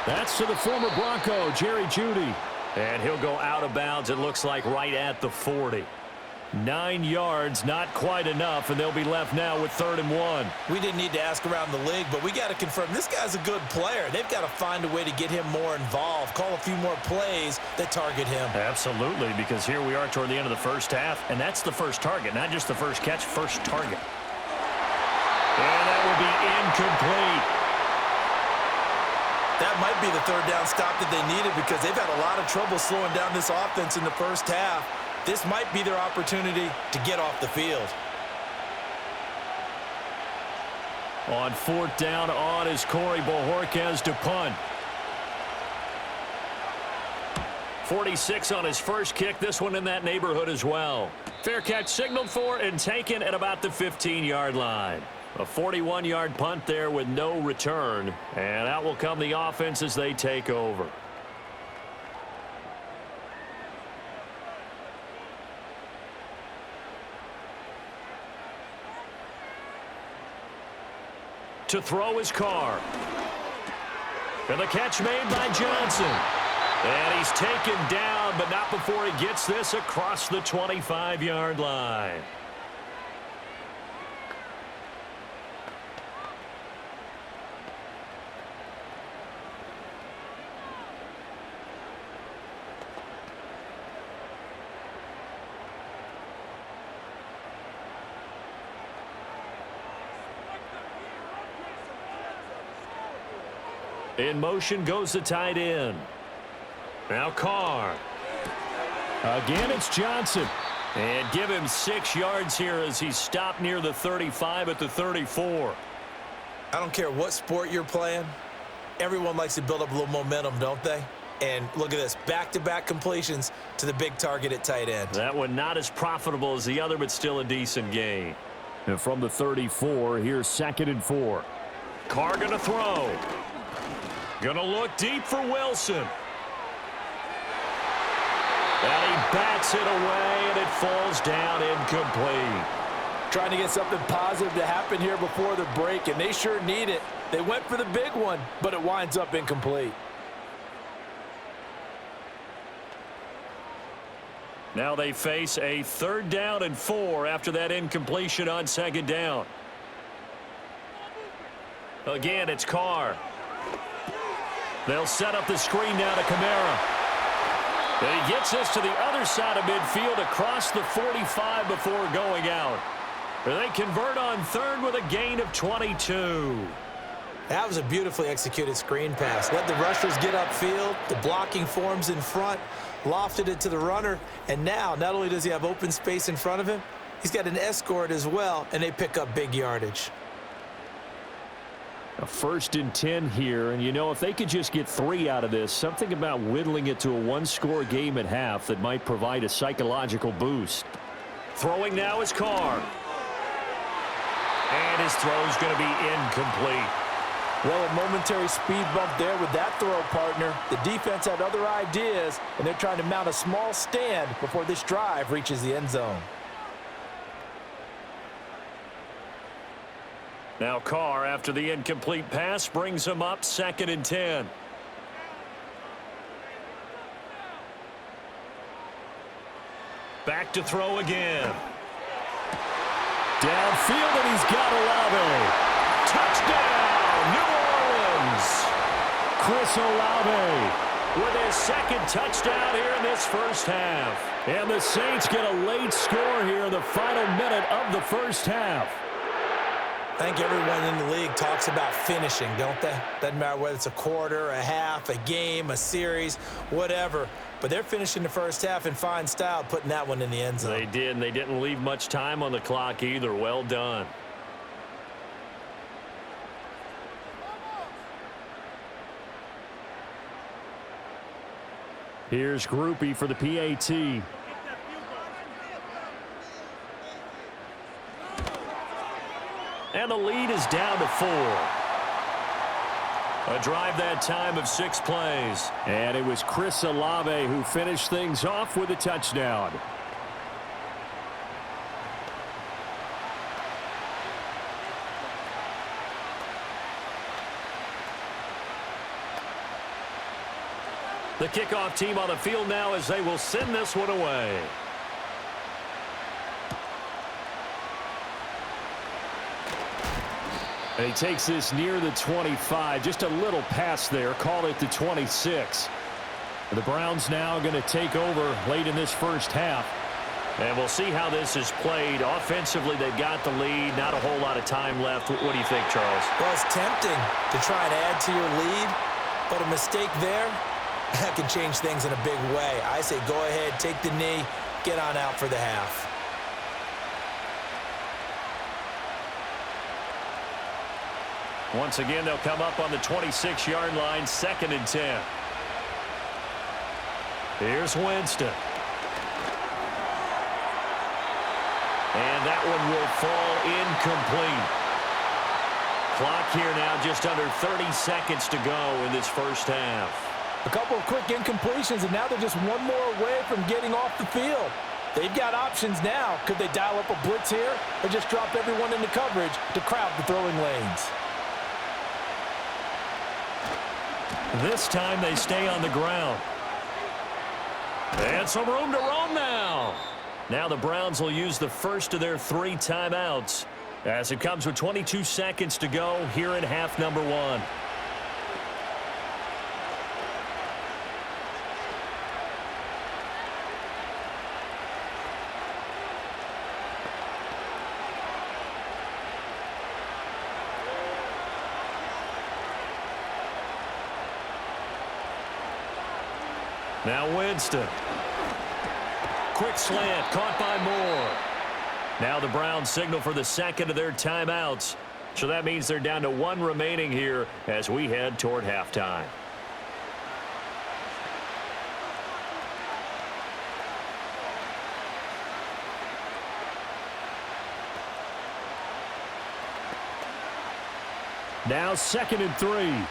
Speaker 5: That's to the former Bronco, Jerry Jeudy.
Speaker 2: And he'll go out of bounds, it looks like, right at the 40. 9 yards, not quite enough, and they'll be left now with 3rd and 1.
Speaker 3: We didn't need to ask around the league, but we got to confirm this guy's a good player. They've got to find a way to get him more involved, call a few more plays that target him.
Speaker 2: Absolutely, because here we are toward the end of the first half, and that's the first target, not just the first catch, first target. And that will be incomplete.
Speaker 3: That might be the 3rd down stop that they needed because they've had a lot of trouble slowing down this offense in the first half. This might be their opportunity to get off the field.
Speaker 2: On 4th down on is Corey Bojorquez to punt. 46 on his first kick. This one in that neighborhood as well. Fair catch signaled for and taken at about the 15-yard line. A 41-yard punt there with no return. And out will come the offense as they take over. To throw his Carr. And the catch made by Johnson. And he's taken down, but not before he gets this across the 25-yard line. In motion goes the tight end. Now Carr.
Speaker 5: Again, it's Johnson.
Speaker 2: And give him 6 yards here as he's stopped near the 35 at the 34.
Speaker 3: I don't care what sport you're playing. Everyone likes to build up a little momentum, don't they? And look at this, back-to-back completions to the big target at tight end.
Speaker 2: That one not as profitable as the other, but still a decent gain.
Speaker 5: And from the 34, here's 2nd and 4.
Speaker 2: Carr gonna throw. Gonna look deep for Wilson. And he bats it away, and it falls down incomplete.
Speaker 4: Trying to get something positive to happen here before the break, and they sure need it. They went for the big one, but it winds up incomplete.
Speaker 2: Now they face a 3rd down and 4 after that incompletion on 2nd down. Again, it's Carr. They'll set up the screen now to Kamara. And he gets this to the other side of midfield across the 45 before going out. And they convert on third with a gain of 22.
Speaker 3: That was a beautifully executed screen pass. Let the rushers get upfield. The blocking forms in front. Lofted it to the runner. And now, not only does he have open space in front of him, he's got an escort as well, and they pick up big yardage.
Speaker 5: A 1st and 10 here, and you know, if they could just get 3 out of this, something about whittling it to a one-score game at half that might provide a psychological boost.
Speaker 2: Throwing now is Carr. And his throw's going to be incomplete.
Speaker 4: Well, a momentary speed bump there with that throw, partner. The defense had other ideas, and they're trying to mount a small stand before this drive reaches the end zone.
Speaker 2: Now Carr, after the incomplete pass, brings him up 2nd and 10. Back to throw again.
Speaker 5: Downfield, and he's got Olave.
Speaker 2: Touchdown, New Orleans!
Speaker 5: Chris Olave
Speaker 2: With his 2nd touchdown here in this first half.
Speaker 5: And the Saints get a late score here in the final minute of the first half.
Speaker 3: I think everyone in the league talks about finishing, don't they? Doesn't matter whether it's a quarter, a half, a game, a series, whatever. But they're finishing the first half in fine style, putting that one in the end zone.
Speaker 2: They did, and they didn't leave much time on the clock either. Well done.
Speaker 5: Here's Groupie for the PAT.
Speaker 2: And the lead is down to 4. A drive that time of 6 plays.
Speaker 5: And it was Chris Olave who finished things off with a touchdown.
Speaker 2: The kickoff team on the field now as they will send this one away.
Speaker 5: And he takes this near the 25. Just a little pass there. Call it the 26. The Browns now going to take over late in this first half.
Speaker 2: And we'll see how this is played. Offensively, they've got the lead. Not a whole lot of time left. What do you think, Charles?
Speaker 3: Well, it's tempting to try and add to your lead, but a mistake there, that can change things in a big way. I say go ahead, take the knee, get on out for the half.
Speaker 2: Once again, they'll come up on the 26-yard line, 2nd and 10. Here's Winston. And that one will fall incomplete. Clock here now just under 30 seconds to go in this first half.
Speaker 4: A couple of quick incompletions, and now they're just one more away from getting off the field. They've got options now. Could they dial up a blitz here or just drop everyone into coverage to crowd the throwing lanes?
Speaker 2: This time they stay on the ground. And some room to roam now. Now the Browns will use the first of their 3 timeouts as it comes with 22 seconds to go here in half number 1. Now Winston. Quick slant, caught by Moore. Now the Browns signal for the 2nd of their timeouts. So that means they're down to 1 remaining here as we head toward halftime.
Speaker 5: Now 2nd and 3.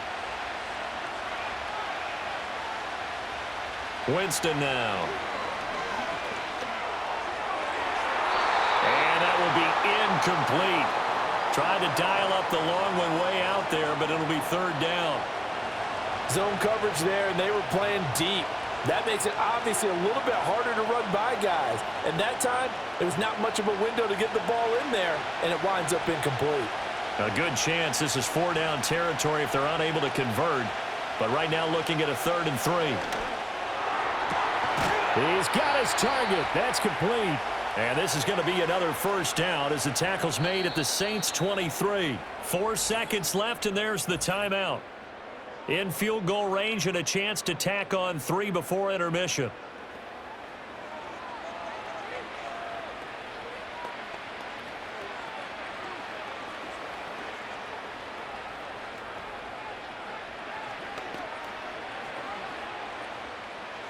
Speaker 2: Winston now. And that will be incomplete. Trying to dial up the long one way out there, but it'll be 3rd down.
Speaker 4: Zone coverage there, and they were playing deep. That makes it obviously a little bit harder to run by guys. And that time, there was not much of a window to get the ball in there, and it winds up incomplete.
Speaker 2: A good chance this is 4-down territory if they're unable to convert. But right now looking at a 3rd and 3.
Speaker 5: He's got his target. That's complete. And this is going to be another first down as the tackle's made at the Saints 23. 4 seconds left, and there's the timeout. In field goal range and a chance to tack on 3 before intermission.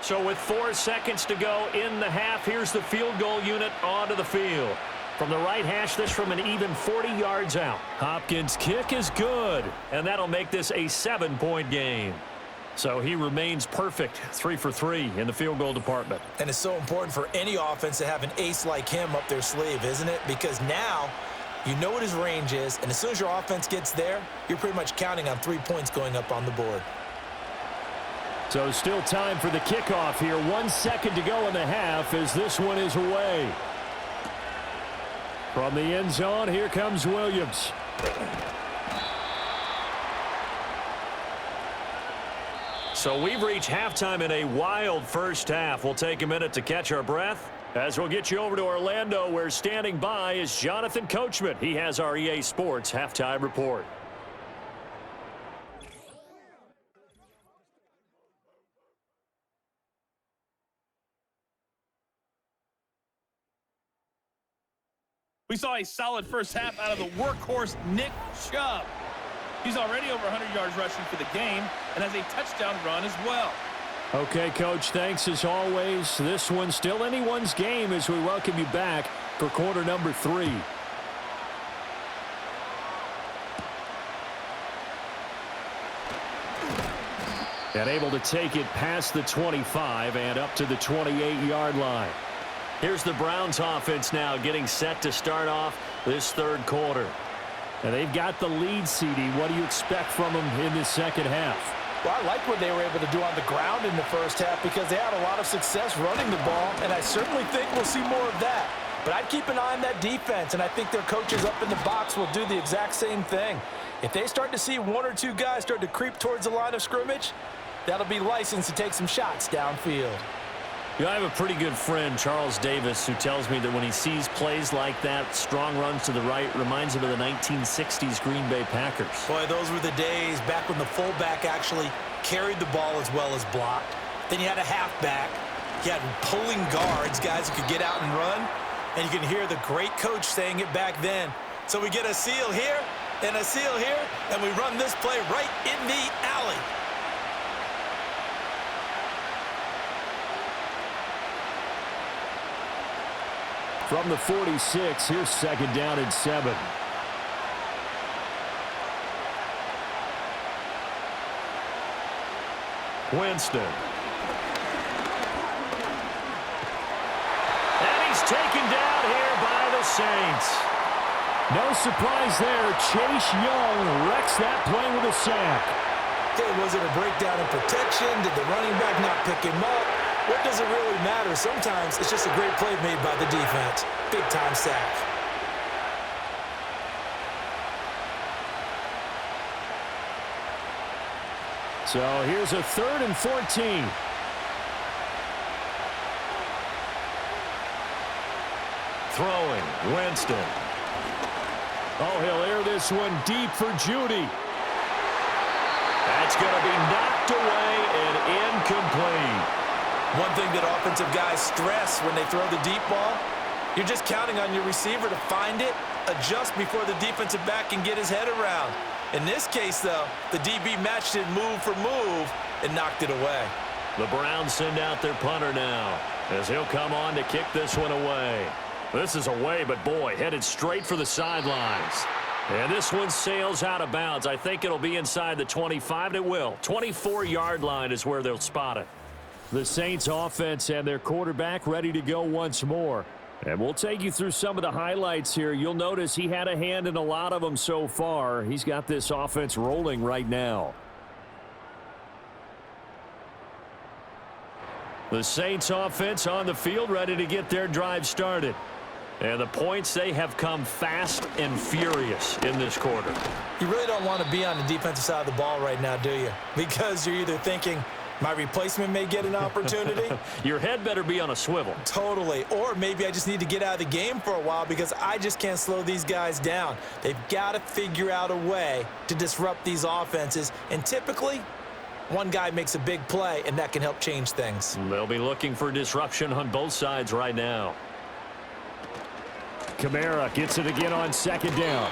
Speaker 5: So with 4 seconds to go in the half, here's the field goal unit onto the field. From the right hash, this from an even 40 yards out. Hopkins' kick is good, and that'll make this a 7-point game. So he remains perfect, 3 for 3 in the field goal department.
Speaker 3: And it's so important for any offense to have an ace like him up their sleeve, isn't it? Because now you know what his range is, and as soon as your offense gets there, you're pretty much counting on 3 points going up on the board.
Speaker 5: So still time for the kickoff here. 1 second to go in the half as this one is away. From the end zone, here comes Williams. So we've reached halftime in a wild first half. We'll take a minute to catch our breath as we'll get you over to Orlando, where standing by is Jonathan Coachman. He has our EA Sports halftime report.
Speaker 6: We saw a solid first half out of the workhorse Nick Chubb. He's already over 100 yards rushing for the game and has a touchdown run as well.
Speaker 5: Okay, Coach, thanks as always. This one's still anyone's game as we welcome you back for quarter number 3. And able to take it past the 25 and up to the 28-yard line. Here's the Browns offense now getting set to start off this third quarter. And they've got the lead, CD. What do you expect from them in this second half?
Speaker 4: Well, I like what they were able to do on the ground in the first half because they had a lot of success running the ball, and I certainly think we'll see more of that. But I'd keep an eye on that defense, and I think their coaches up in the box will do the exact same thing. If they start to see 1 or 2 guys start to creep towards the line of scrimmage, that'll be licensed to take some shots downfield.
Speaker 2: You know, I have a pretty good friend, Charles Davis, who tells me that when he sees plays like that, strong runs to the right, reminds him of the 1960s Green Bay Packers.
Speaker 3: Boy, those were the days back when the fullback actually carried the ball as well as blocked. Then you had a halfback. You had pulling guards, guys who could get out and run. And you can hear the great coach saying it back then. So we get a seal here and a seal here, and we run this play right in the alley.
Speaker 5: From the 46, here's second down and 7.
Speaker 2: Winston. And he's taken down here by the Saints.
Speaker 5: No surprise there. Chase Young wrecks that play with a sack.
Speaker 3: Okay, was it a breakdown in protection? Did the running back not pick him up? What does it really matter? Sometimes it's just a great play made by the defense. Big-time sack.
Speaker 5: So here's a 3rd and 14.
Speaker 2: Throwing, Winston.
Speaker 5: Oh, he'll air this one deep for Judy.
Speaker 2: That's going to be knocked away and incomplete.
Speaker 3: One thing that offensive guys stress when they throw the deep ball, you're just counting on your receiver to find it, adjust before the defensive back can get his head around. In this case, though, the DB matched it move for move and knocked it away.
Speaker 2: The Browns send out their punter now as he'll come on to kick this one away. This is away, but boy, headed straight for the sidelines. And this one sails out of bounds. I think it'll be inside the 25, and it will. 24-yard line is where they'll spot it.
Speaker 5: The Saints offense and their quarterback ready to go once more. And we'll take you through some of the highlights here. You'll notice he had a hand in a lot of them so far. He's got this offense rolling right now.
Speaker 2: The Saints offense on the field ready to get their drive started. And the points, they have come fast and furious in this quarter.
Speaker 3: You really don't want to be on the defensive side of the ball right now, do you? Because you're either thinking, My replacement may get an opportunity.
Speaker 2: Your head better be on a swivel.
Speaker 3: Totally. Or maybe I just need to get out of the game for a while because I just can't slow these guys down. They've got to figure out a way to disrupt these offenses. And typically, one guy makes a big play, and that can help change things.
Speaker 2: They'll be looking for disruption on both sides right now.
Speaker 5: Kamara gets it again on second down.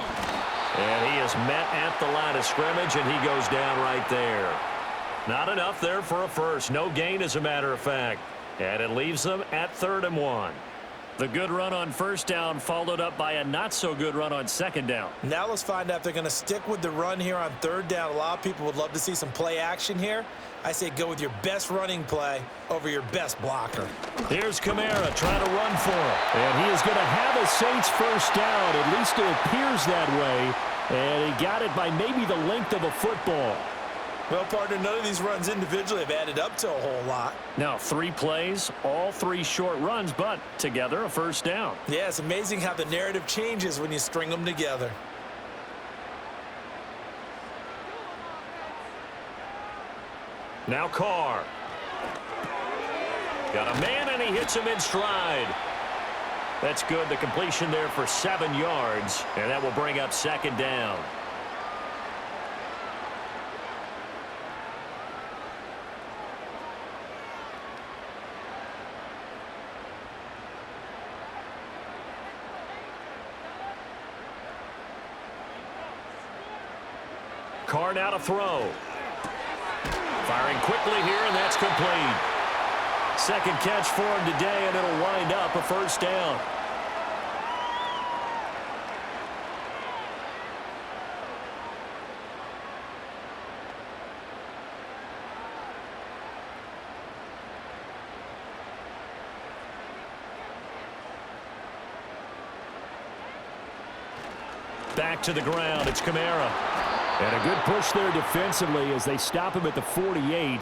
Speaker 2: And he is met at the line of scrimmage, and he goes down right there. Not enough there for a first. No gain, as a matter of fact. And it leaves them at 3rd and 1. The good run on first down followed up by a not-so-good run on second down.
Speaker 3: Now let's find out if they're going to stick with the run here on 3rd down. A lot of people would love to see some play action here. I say go with your best running play over your best blocker.
Speaker 2: Here's Kamara trying to run for him.
Speaker 5: And he is going to have a Saints first down. At least it appears that way. And he got it by maybe the length of a football.
Speaker 3: Well, partner, none of these runs individually have added up to a whole lot.
Speaker 2: Now, 3 plays, all 3 short runs, but together a first down.
Speaker 3: Yeah, it's amazing how the narrative changes when you string them together.
Speaker 2: Now Carr. Got a man, and he hits him in stride. That's good. The completion there for 7 yards, and that will bring up 2nd down. Carr now to throw. Firing quickly here, and that's complete. 2nd catch for him today, and it'll wind up a first down. Back to the ground. It's Kamara.
Speaker 5: And a good push there defensively as they stop him at the 48.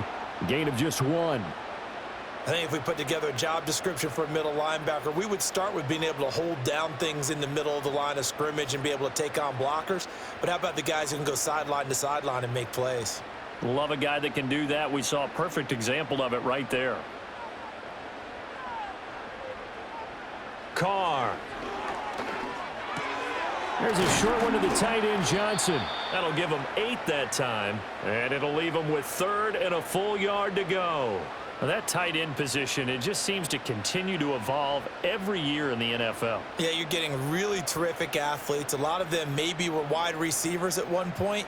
Speaker 5: Gain of just 1.
Speaker 3: I think if we put together a job description for a middle linebacker, we would start with being able to hold down things in the middle of the line of scrimmage and be able to take on blockers. But how about the guys who can go sideline to sideline and make plays?
Speaker 2: Love a guy that can do that. We saw a perfect example of it right there. Carr.
Speaker 5: There's a short one to the tight end, Johnson.
Speaker 2: That'll give him 8 that time, and it'll leave him with 3rd and a full yard to go. Now, that tight end position, it just seems to continue to evolve every year in the NFL.
Speaker 3: Yeah, you're getting really terrific athletes. A lot of them maybe were wide receivers at one point.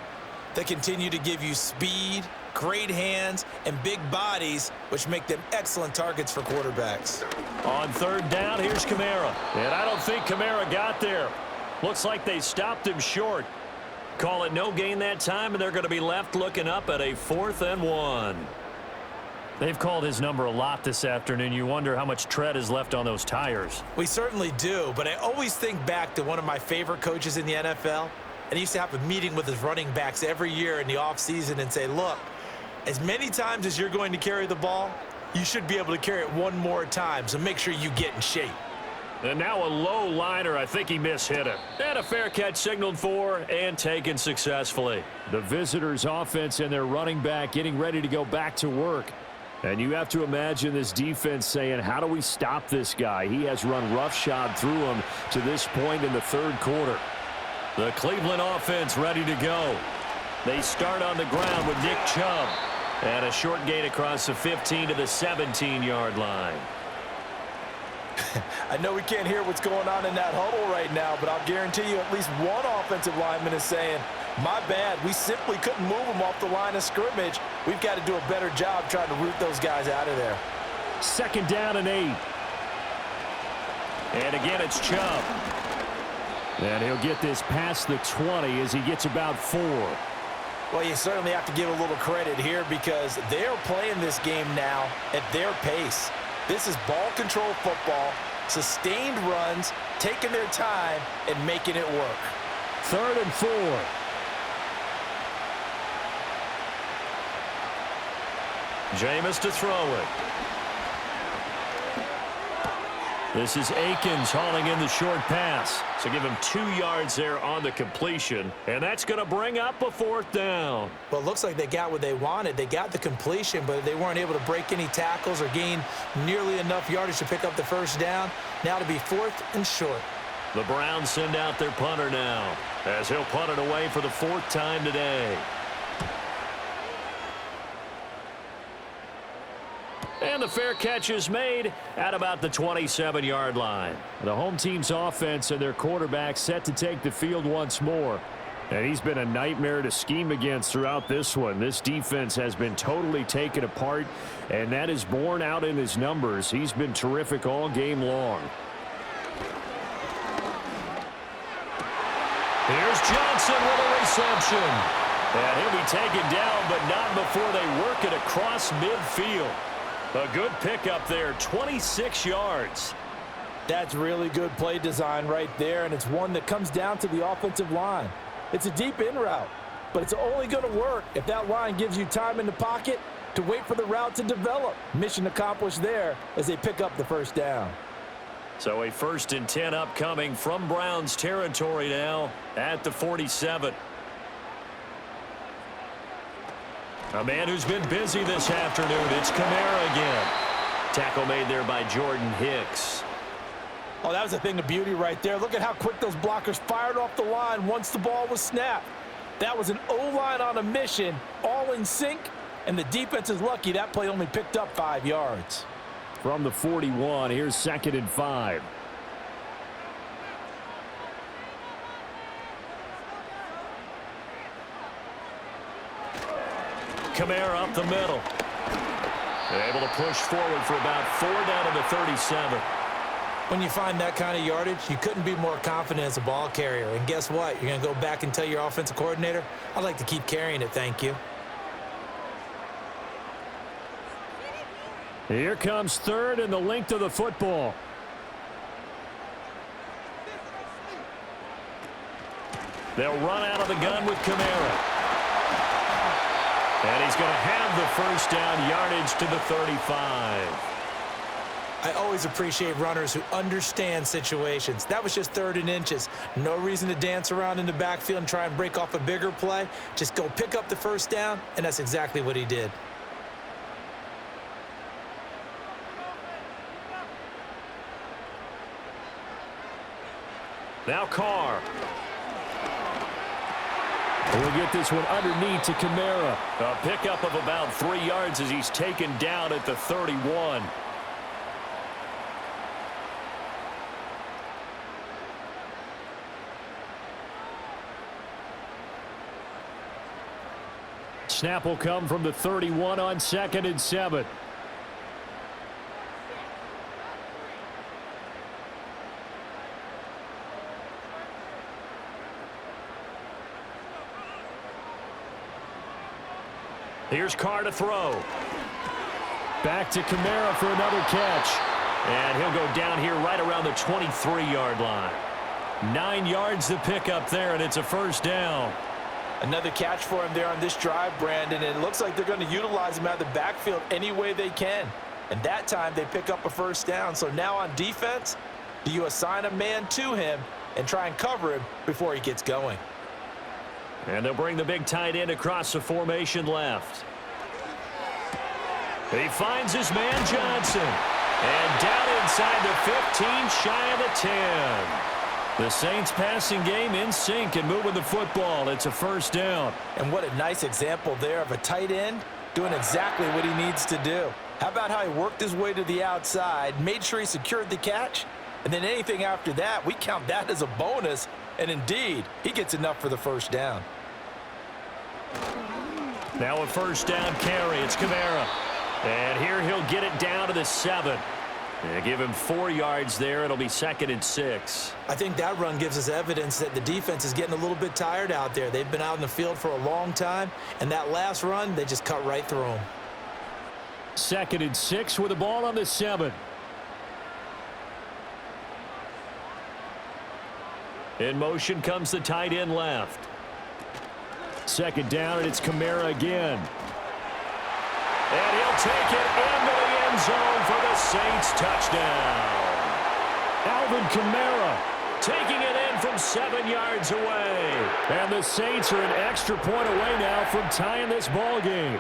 Speaker 3: They continue to give you speed, great hands, and big bodies, which make them excellent targets for quarterbacks.
Speaker 2: On 3rd down, here's Kamara. And I don't think Kamara got there. Looks like they stopped him short. Call it no gain that time, and they're going to be left looking up at a 4th and 1. They've called his number a lot this afternoon. You wonder how much tread is left on those tires.
Speaker 3: We certainly do, but I always think back to one of my favorite coaches in the NFL, and he used to have a meeting with his running backs every year in the offseason and say, look, as many times as you're going to carry the ball, you should be able to carry it one more time, so make sure you get in shape.
Speaker 2: And now a low liner. I think he mishit it. And a fair catch signaled for and taken successfully.
Speaker 5: The visitors' offense and their running back getting ready to go back to work. And you have to imagine this defense saying, how do we stop this guy? He has run roughshod through him to this point in the 3rd quarter.
Speaker 2: The Cleveland offense ready to go. They start on the ground with Nick Chubb. And a short gain across the 15 to the 17-yard line.
Speaker 4: I know we can't hear what's going on in that huddle right now, but I'll guarantee you at least one offensive lineman is saying, my bad, we simply couldn't move them off the line of scrimmage. We've got to do a better job trying to root those guys out of there.
Speaker 5: 2nd down and 8.
Speaker 2: And again, it's Chubb.
Speaker 5: And he'll get this past the 20 as he gets about 4.
Speaker 4: Well, you certainly have to give a little credit here because they're playing this game now at their pace. This is ball control football, sustained runs, taking their time, and making it work.
Speaker 5: 3rd and 4.
Speaker 2: Jameis to throw it. This is Akins hauling in the short pass. So give him 2 yards there on the completion. And that's going to bring up a 4th down.
Speaker 3: Well, it looks like they got what they wanted. They got the completion, but they weren't able to break any tackles or gain nearly enough yardage to pick up the 1st down. Now to be 4th and short.
Speaker 2: The Browns send out their punter now, as he'll punt it away for the 4th time today. And the fair catch is made at about the 27-yard line.
Speaker 5: The home team's offense and their quarterback set to take the field once more. And he's been a nightmare to scheme against throughout this one. This defense has been totally taken apart, and that is borne out in his numbers. He's been terrific all game long.
Speaker 2: Here's Johnson with a reception. And he'll be taken down, but not before they work it across midfield. A good pickup there, 26 yards.
Speaker 4: That's really good play design right there, and it's one that comes down to the offensive line. It's a deep in route, but it's only going to work if that line gives you time in the pocket to wait for the route to develop. Mission accomplished there as they pick up the 1st down.
Speaker 2: So a 1st and 10 upcoming from Browns territory now at the 47. A man who's been busy this afternoon, it's Kamara again. Tackle made there by Jordan Hicks.
Speaker 4: Oh, that was a thing of beauty right there. Look at how quick those blockers fired off the line once the ball was snapped. That was an O-line on a mission, all in sync, and the defense is lucky that play only picked up 5 yards.
Speaker 5: From the 41, here's 2nd and 5.
Speaker 2: Kamara up the middle. They're able to push forward for about 4 down to the 37.
Speaker 3: When you find that kind of yardage, you couldn't be more confident as a ball carrier. And guess what? You're going to go back and tell your offensive coordinator, I'd like to keep carrying it, thank you.
Speaker 5: Here comes 3rd and the length of the football.
Speaker 2: They'll run out of the gun with Kamara. And he's going to have the 1st down, yardage to the 35.
Speaker 3: I always appreciate runners who understand situations. That was just 3rd and inches. No reason to dance around in the backfield and try and break off a bigger play. Just go pick up the 1st down, and that's exactly what he did.
Speaker 2: Now Carr.
Speaker 5: We'll get this one underneath to Kamara.
Speaker 2: A pickup of about 3 yards as he's taken down at the 31.
Speaker 5: Snap will come from the 31 on 2nd and 7.
Speaker 2: Here's Carr to throw.
Speaker 5: Back to Kamara for another catch.
Speaker 2: And he'll go down here right around the 23-yard line. 9 yards to pick up there, and it's a 1st down.
Speaker 4: Another catch for him there on this drive, Brandon, and it looks like they're going to utilize him out of the backfield any way they can. And that time they pick up a 1st down. So now on defense, do you assign a man to him and try and cover him before he gets going?
Speaker 2: And they'll bring the big tight end across the formation left. He finds his man Johnson. And down inside the 15, shy of the 10. The Saints passing game in sync and moving the football. It's a 1st down.
Speaker 4: And what a nice example there of a tight end doing exactly what he needs to do. How about how he worked his way to the outside, made sure he secured the catch, and then anything after that, we count that as a bonus. And indeed, he gets enough for the 1st down.
Speaker 2: Now a 1st down carry. It's Kamara. And here he'll get it down to the 7. They give him 4 yards there. It'll be 2nd and 6.
Speaker 3: I think that run gives us evidence that the defense is getting a little bit tired out there. They've been out in the field for a long time, and that last run, they just cut right through them.
Speaker 5: 2nd and 6 with the ball on the 7.
Speaker 2: In motion comes the tight end left.
Speaker 5: 2nd down, and it's Kamara again.
Speaker 2: And he'll take it into the end zone for the Saints touchdown.
Speaker 5: Alvin Kamara taking it in from 7 yards away. And the Saints are an extra point away now from tying this ball game.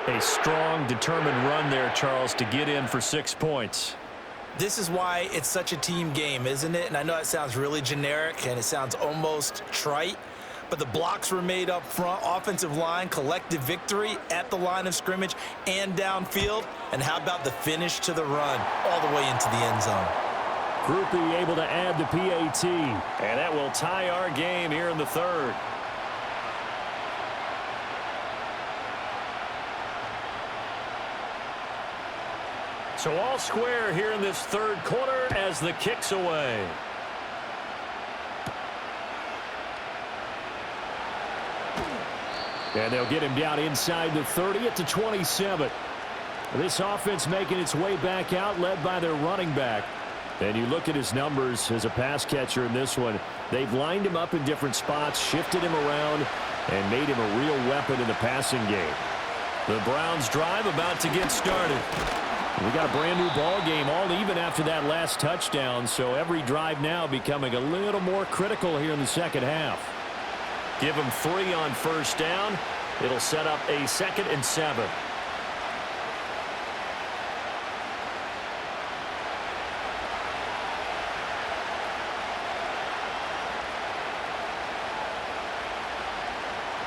Speaker 2: A strong, determined run there, Charles, to get in for 6 points.
Speaker 3: This is why it's such a team game, isn't it? And I know it sounds really generic and it sounds almost trite, but the blocks were made up front, offensive line, collective victory at the line of scrimmage and downfield. And how about the finish to the run all the way into the end zone?
Speaker 5: Groupie able to add the PAT.
Speaker 2: And that will tie our game here in the third. So all square here in this third quarter as the kick's away.
Speaker 5: And they'll get him down inside the 30 at the 27. This offense making its way back out, led by their running back. And you look at his numbers as a pass catcher in this one. They've lined him up in different spots, shifted him around, and made him a real weapon in the passing game. The Browns drive about to get started. We got a brand new ball game, all even after that last touchdown, so every drive now becoming a little more critical here in the second half.
Speaker 2: Give them 3 on first down. It'll set up a 2nd and 7.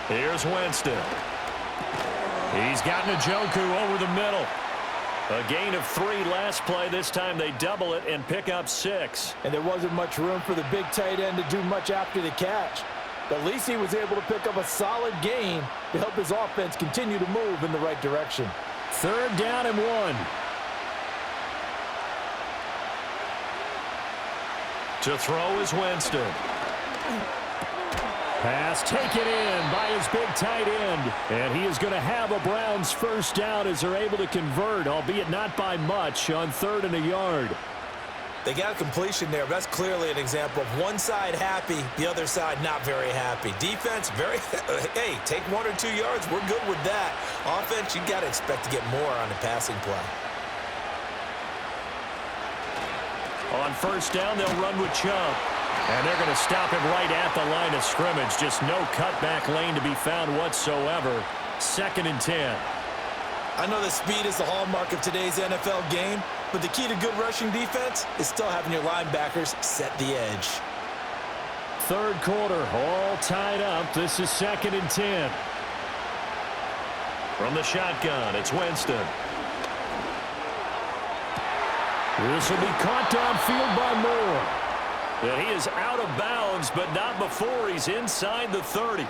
Speaker 2: Here's Winston. He's got Njoku over the middle. A gain of 3 last play. This time they double it and pick up 6.
Speaker 4: And there wasn't much room for the big tight end to do much after the catch. But at least he was able to pick up a solid gain to help his offense continue to move in the right direction.
Speaker 5: 3rd down and 1.
Speaker 2: To throw is Winston.
Speaker 5: Pass taken in by his big tight end. And he is going to have a Browns first down as they're able to convert, albeit not by much, on 3rd and a yard.
Speaker 3: They got a completion there. That's clearly an example of one side happy, the other side not very happy. Defense, hey, take 1 or 2 yards. We're good with that. Offense, you got to expect to get more on the passing play.
Speaker 2: On first down, they'll run with Chubb. And they're going to stop him right at the line of scrimmage. Just no cutback lane to be found whatsoever. 2nd and 10.
Speaker 3: I know that speed is the hallmark of today's NFL game, but the key to good rushing defense is still having your linebackers set the edge.
Speaker 5: 3rd quarter, all tied up. This is 2nd and 10.
Speaker 2: From the shotgun, it's Winston.
Speaker 5: This will be caught downfield by Moore.
Speaker 2: And he is out of bounds, but not before he's inside the 30.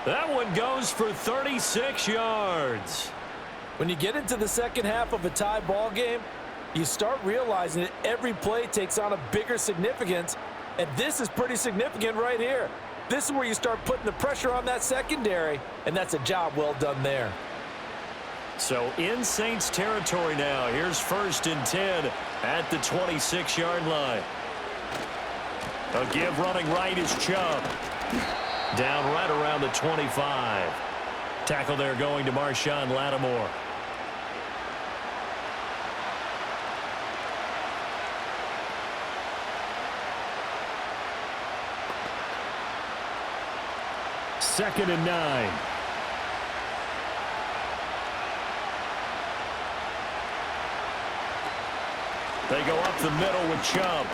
Speaker 2: That one goes for 36 yards.
Speaker 4: When you get into the second half of a tie ball game, you start realizing that every play takes on a bigger significance, and this is pretty significant right here. This is where you start putting the pressure on that secondary, and that's a job well done there.
Speaker 2: So in Saints territory now. Here's 1st and 10 at the 26-yard line. A give running right is Chubb. Down right around the 25. Tackle there going to Marshawn Lattimore.
Speaker 5: Second and 9.
Speaker 2: They go up the middle with Chubb.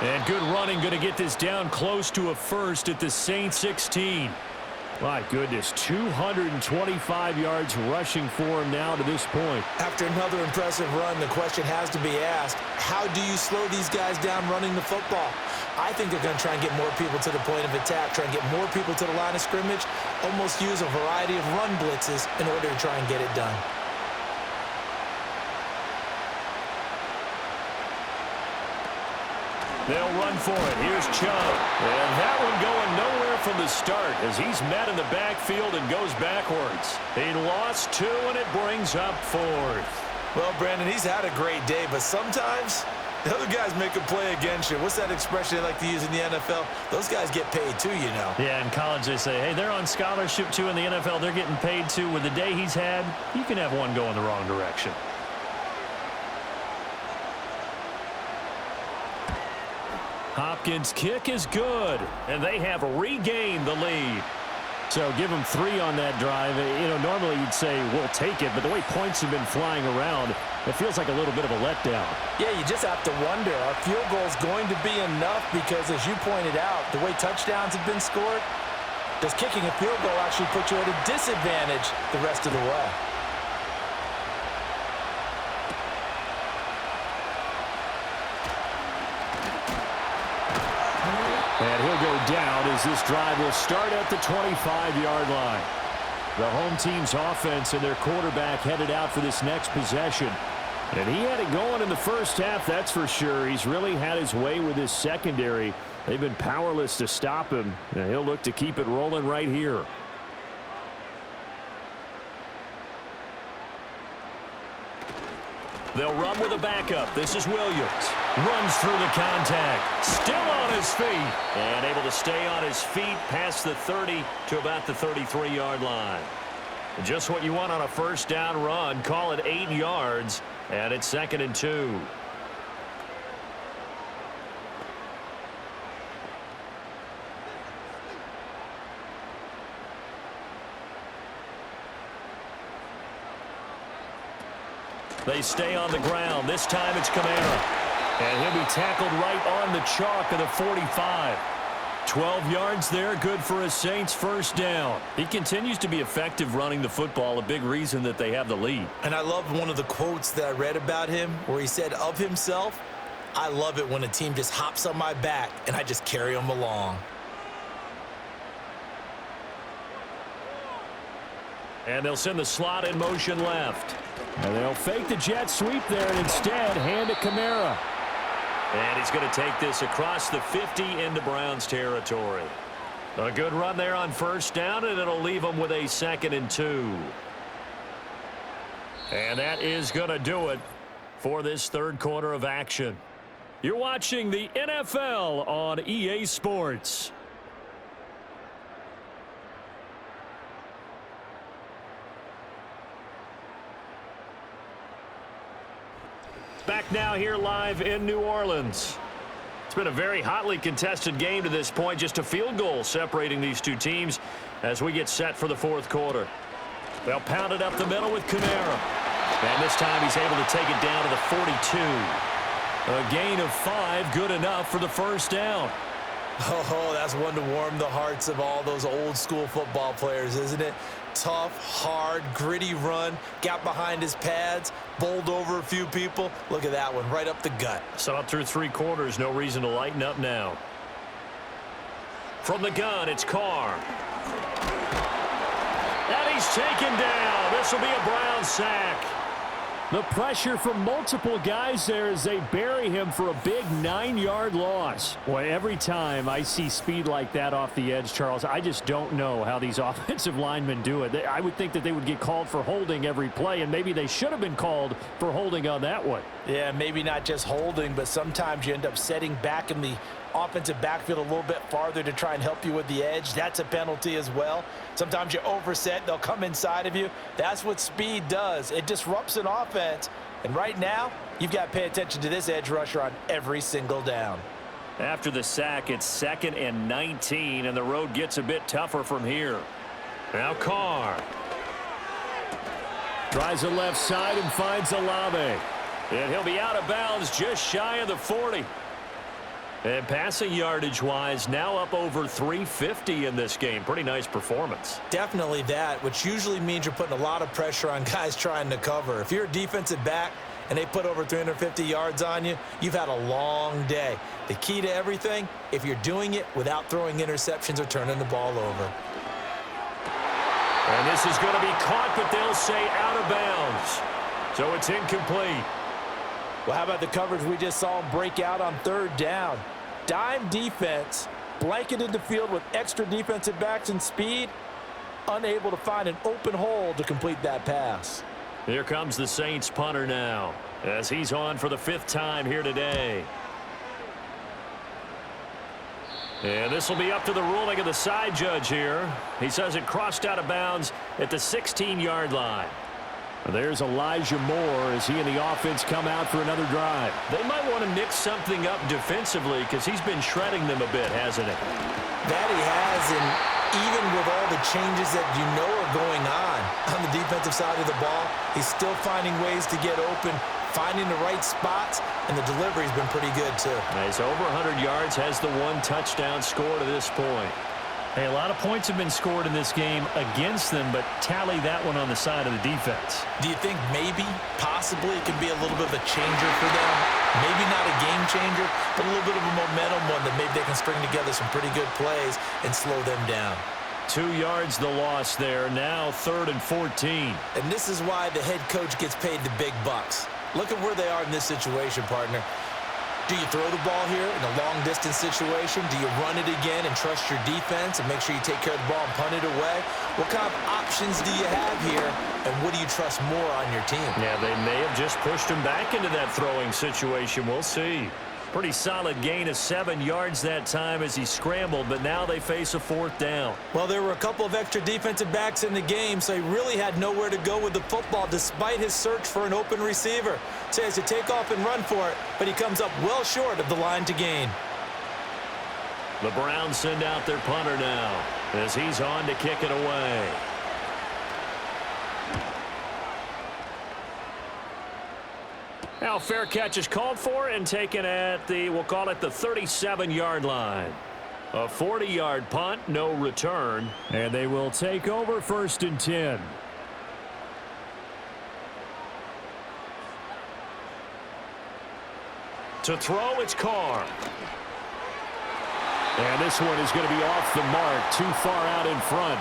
Speaker 5: And good running, going to get this down close to a first at the Saints 16. My goodness, 225 yards rushing for him now to this point.
Speaker 3: After another impressive run, the question has to be asked, how do you slow these guys down running the football? I think they're going to try and get more people to the point of attack, try and get more people to the line of scrimmage, almost use a variety of run blitzes in order to try and get it done.
Speaker 2: They'll run for it. Here's Chubb. And that one going nowhere from the start as he's met in the backfield and goes backwards. He lost 2, and it brings up 4th.
Speaker 3: Well, Brandon, he's had a great day, but sometimes the other guys make a play against you. What's that expression they like to use in the NFL? Those guys get paid too, you know.
Speaker 2: Yeah, in college they say, hey, they're on scholarship too. In the NFL, they're getting paid too. With the day he's had, you can have one go in the wrong direction. Hopkins' kick is good, and they have regained the lead. So give them 3 on that drive. You know, normally you'd say we'll take it, but the way points have been flying around, it feels like a little bit of a letdown.
Speaker 4: Yeah, you just have to wonder, are field goals going to be enough? Because as you pointed out, the way touchdowns have been scored, does kicking a field goal actually put you at a disadvantage the rest of the way?
Speaker 5: And he'll go down as this drive will start at the 25-yard line. The home team's offense and their quarterback headed out for this next possession. And he had it going in the first half, that's for sure. He's really had his way with his secondary. They've been powerless to stop him. And he'll look to keep it rolling right here.
Speaker 2: They'll run with a backup. This is Williams. Runs through the contact. Still on his feet. And able to stay on his feet past the 30 to about the 33-yard line. Just what you want on a first down run. Call it 8 yards. And it's 2nd and 2. They stay on the ground. This time it's Kamara. And he'll be tackled right on the chalk of the 45. 12 yards there, good for a Saints first down. He continues to be effective running the football, a big reason that they have the lead.
Speaker 3: And I love one of the quotes that I read about him where he said of himself, I love it when a team just hops on my back and I just carry them along.
Speaker 2: And they'll send the slot in motion left.
Speaker 5: And they'll fake the jet sweep there and instead hand it Kamara.
Speaker 2: And he's going to take this across the 50 into Browns territory. A good run there on first down, and it'll leave them with a 2nd and 2. And that is going to do it for this third quarter of action. You're watching the NFL on EA Sports. Back now here live in New Orleans. It's been a very hotly contested game to this point. Just a field goal separating these two teams as we get set for the fourth quarter. They'll pound it up the middle with Kamara. And this time he's able to take it down to the 42. A gain of 5, good enough for the first down.
Speaker 3: Oh, that's one to warm the hearts of all those old school football players, isn't it? Tough, hard, gritty run, got behind his pads, bowled over a few people. Look at that one, right up the gut.
Speaker 2: Saw it through 3 quarters, no reason to lighten up now. From the gun, it's Carr. And he's taken down. This will be a Brown sack.
Speaker 5: The pressure from multiple guys there as they bury him for a big 9-yard loss. Boy, every time I see speed like that off the edge, Charles, I just don't know how these offensive linemen do it. I would think that they would get called for holding every play, and maybe they should have been called for holding on that one.
Speaker 4: Yeah, maybe not just holding, but sometimes you end up setting back in the offensive backfield a little bit farther to try and help you with the edge. That's a penalty as well. Sometimes you overset, they'll come inside of you. That's what speed does. It disrupts an offense. And right now, you've got to pay attention to this edge rusher on every single down.
Speaker 2: After the sack, it's 2nd and 19, and the road gets a bit tougher from here. Now Carr.
Speaker 5: Tries the left side and finds Olave.
Speaker 2: And he'll be out of bounds just shy of the 40. And passing yardage-wise, now up over 350 in this game. Pretty nice performance.
Speaker 3: Definitely that, which usually means you're putting a lot of pressure on guys trying to cover. If you're a defensive back and they put over 350 yards on you, you've had a long day. The key to everything, if you're doing it without throwing interceptions or turning the ball over.
Speaker 2: And this is going to be caught, but they'll say out of bounds. So it's incomplete.
Speaker 4: Well, how about the coverage we just saw him break out on third down? Dime defense, blanketed the field with extra defensive backs and speed, unable to find an open hole to complete that pass.
Speaker 2: Here comes the Saints punter now, as he's on for the 5th time here today. And this will be up to the ruling of the side judge here. He says it crossed out of bounds at the 16-yard line.
Speaker 5: There's Elijah Moore as he and the offense come out for another drive.
Speaker 2: They might want to mix something up defensively because he's been shredding them a bit, hasn't it?
Speaker 3: That he has, and even with all the changes that you know are going on the defensive side of the ball, he's still finding ways to get open, finding the right spots, and the delivery's been pretty good too.
Speaker 2: He's over 100 yards, has the 1 touchdown score to this point.
Speaker 5: Hey, a lot of points have been scored in this game against them, but tally that one on the side of the defense.
Speaker 3: Do you think maybe, possibly, it could be a little bit of a changer for them? Maybe not a game changer, but a little bit of a momentum one that maybe they can string together some pretty good plays and slow them down.
Speaker 2: 2 yards the loss there. Now 3rd and 14.
Speaker 3: And this is why the head coach gets paid the big bucks. Look at where they are in this situation, partner. Do you throw the ball here in a long-distance situation? Do you run it again and trust your defense and make sure you take care of the ball and punt it away? What kind of options do you have here, and what do you trust more on your team?
Speaker 2: Yeah, they may have just pushed him back into that throwing situation. We'll see. Pretty solid gain of 7 yards that time as he scrambled, but now they face a 4th down.
Speaker 3: Well, there were a couple of extra defensive backs in the game, so he really had nowhere to go with the football despite his search for an open receiver. So he has to take off and run for it, but he comes up well short of the line to gain.
Speaker 2: The Browns send out their punter now as he's on to kick it away. Now fair catch is called for and taken at the, we'll call it the 37-yard line. A 40-yard punt, no return.
Speaker 5: And they will take over 1st and 10.
Speaker 2: To throw, it's Carr.
Speaker 5: And this one is going to be off the mark, too far out in front.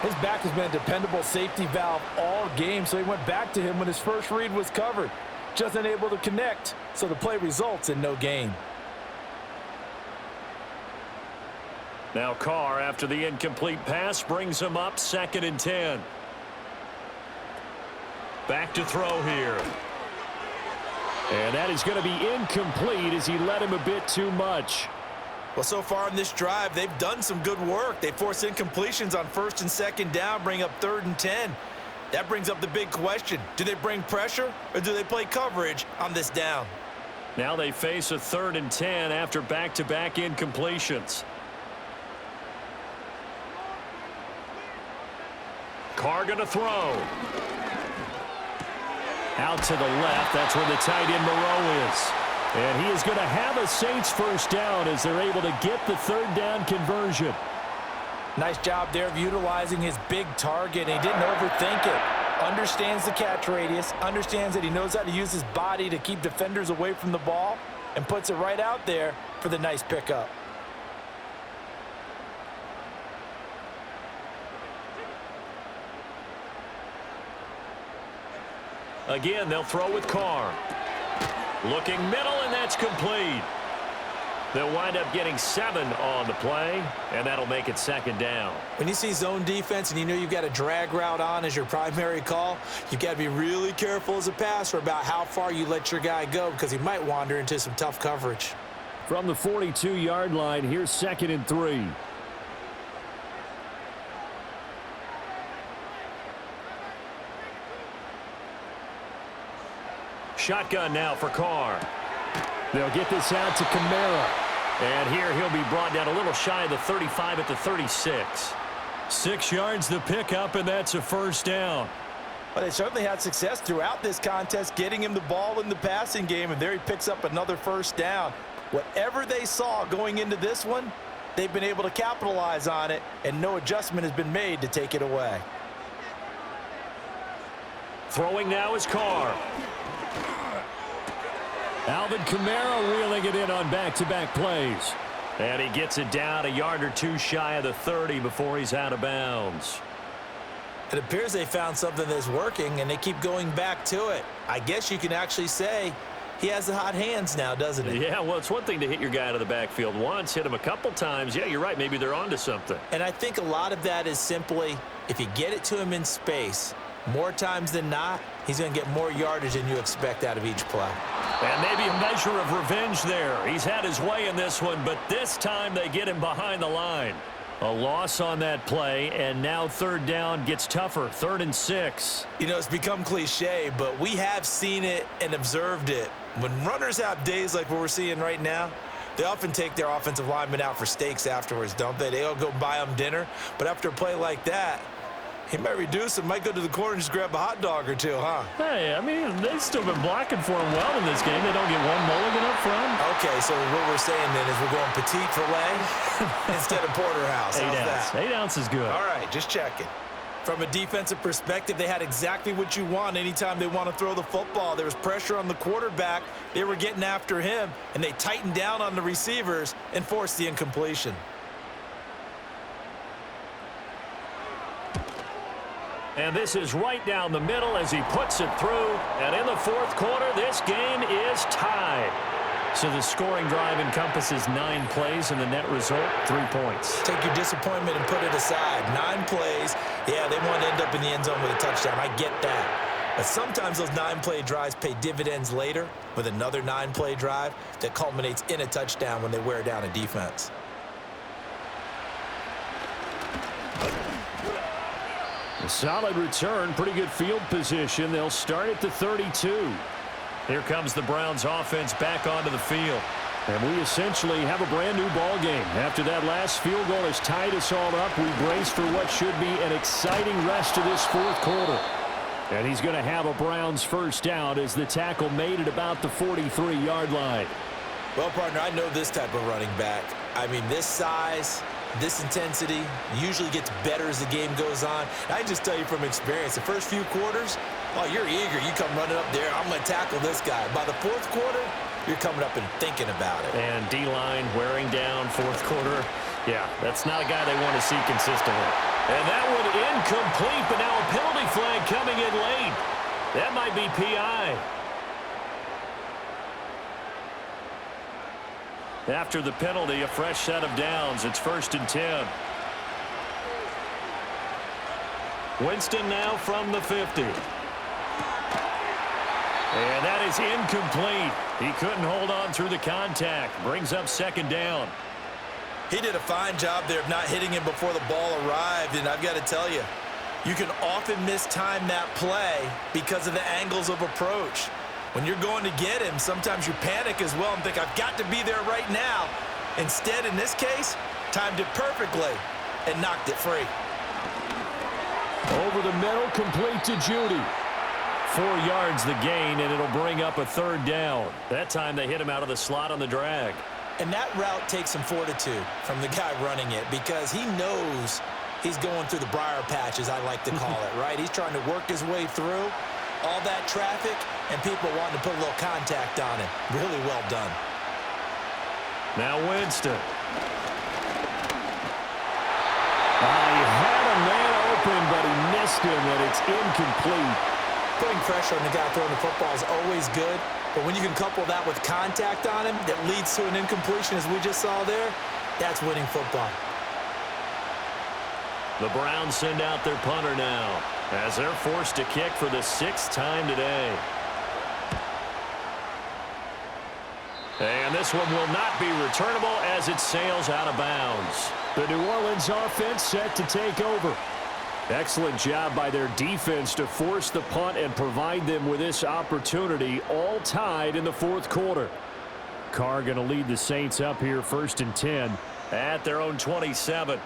Speaker 4: His back has been a dependable safety valve all game, so he went back to him when his first read was covered. Just unable to connect, so the play results in no gain.
Speaker 2: Now Carr, after the incomplete pass, brings him up 2nd and 10. Back to throw here.
Speaker 5: And that is going to be incomplete as he led him a bit too much.
Speaker 3: Well, so far in this drive, they've done some good work. They force incompletions on 1st and 2nd down, bring up 3rd and 10. That brings up the big question. Do they bring pressure or do they play coverage on this down?
Speaker 2: Now they face a 3rd and 10 after back-to-back incompletions. Carr going to throw.
Speaker 5: Out to the left. That's where the tight end Moreau is. And he is going to have a Saints 1st down as they're able to get the 3rd down conversion.
Speaker 4: Nice job there of utilizing his big target. He didn't overthink it. Understands the catch radius, understands that he knows how to use his body to keep defenders away from the ball, and puts it right out there for the nice pickup.
Speaker 2: Again, they'll throw with Carr. Looking middle, and that's complete. They'll wind up getting 7 on the play, and that'll make it 2nd down.
Speaker 3: When you see zone defense and you know you've got a drag route on as your primary call, you've got to be really careful as a passer about how far you let your guy go because he might wander into some tough coverage.
Speaker 5: From the 42-yard line, here's 2nd and 3.
Speaker 2: Shotgun now for Carr.
Speaker 5: They'll get this out to Kamara.
Speaker 2: And here he'll be brought down a little shy of the 35 at the 36.
Speaker 5: 6 yards the pickup, and that's a 1st down.
Speaker 4: Well, they certainly had success throughout this contest getting him the ball in the passing game, and there he picks up another 1st down. Whatever they saw going into this one, they've been able to capitalize on it, and no adjustment has been made to take it away.
Speaker 2: Throwing now is Carr.
Speaker 5: Alvin Kamara reeling it in on back-to-back plays.
Speaker 2: And he gets it down a yard or two shy of the 30 before he's out of bounds.
Speaker 3: It appears they found something that's working, and they keep going back to it. I guess you can actually say he has the hot hands now, doesn't he?
Speaker 2: Yeah, well, it's one thing to hit your guy out of the backfield once, hit him a couple times. Yeah, you're right. Maybe they're onto something.
Speaker 3: And I think a lot of that is simply if you get it to him in space, more times than not, he's going to get more yardage than you expect out of each play.
Speaker 2: And maybe a measure of revenge there. He's had his way in this one, but this time they get him behind the line. A loss on that play, and now third down gets tougher. 3rd and 6.
Speaker 3: You know, it's become cliche, but we have seen it and observed it. When runners have days like what we're seeing right now, they often take their offensive linemen out for steaks afterwards, don't they? They'll go buy them dinner. But after a play like that, he might reduce and might go to the corner and just grab a hot dog or two, huh?
Speaker 5: Hey, I mean, they've still been blocking for him well in this game. They don't get one mulligan up front.
Speaker 3: Okay, so what we're saying then is we're going petite filet instead of porterhouse. How's that?
Speaker 5: 8 ounce is good.
Speaker 3: All right, just checking. From a defensive perspective, they had exactly what you want anytime they want to throw the football. There was pressure on the quarterback. They were getting after him, and they tightened down on the receivers and forced the incompletion.
Speaker 2: And this is right down the middle as he puts it through. And in the 4th quarter, this game is tied. So the scoring drive encompasses 9 plays, and the net result, 3 points.
Speaker 3: Take your disappointment and put it aside. 9 plays. Yeah, they want to end up in the end zone with a touchdown. I get that. But sometimes those 9-play drives pay dividends later with another 9-play drive that culminates in a touchdown when they wear down a defense.
Speaker 5: A solid return, pretty good field position. They'll start at the 32.
Speaker 2: Here comes the Browns offense back onto the field.
Speaker 5: And we essentially have a brand new ball game. After that last field goal has tied us all up, we brace for what should be an exciting rest of this 4th quarter. And he's going to have a Browns first down as the tackle made at about the 43-yard line.
Speaker 3: Well, partner, I know this type of running back. I mean, this size, this intensity usually gets better as the game goes on. I just tell you from experience, the first few quarters, oh, you're eager. You come running up there. I'm going to tackle this guy. By the 4th quarter, you're coming up and thinking about it.
Speaker 2: And D-line wearing down 4th quarter. Yeah, that's not a guy they want to see consistently. And that one incomplete, but now a penalty flag coming in late. That might be PI. After the penalty, a fresh set of downs. It's 1st and 10. Winston now from the 50. And that is incomplete. He couldn't hold on through the contact. Brings up 2nd down.
Speaker 3: He did a fine job there of not hitting him before the ball arrived, and I've got to tell you, you can often mistime that play because of the angles of approach. When you're going to get him, sometimes you panic as well and think, I've got to be there right now. Instead, in this case, timed it perfectly and knocked it free.
Speaker 5: Over the middle, complete to Judy.
Speaker 2: 4 yards the gain, and it'll bring up a 3rd down. That time they hit him out of the slot on the drag.
Speaker 3: And that route takes some fortitude from the guy running it because he knows he's going through the briar patch, as I like to call it, right? He's trying to work his way through all that traffic and people wanting to put a little contact on him. Really well done.
Speaker 2: Now Winston.
Speaker 5: He had a man open, but he missed him, and it's incomplete.
Speaker 3: Putting pressure on the guy throwing the football is always good, but when you can couple that with contact on him that leads to an incompletion, as we just saw there, that's winning football.
Speaker 2: The Browns send out their punter now as they're forced to kick for the 6th time today. And this one will not be returnable as it sails out of bounds.
Speaker 5: The New Orleans offense set to take over. Excellent job by their defense to force the punt and provide them with this opportunity, all tied in the 4th quarter. Carr going to lead the Saints up here 1st and 10.
Speaker 2: At their own 27.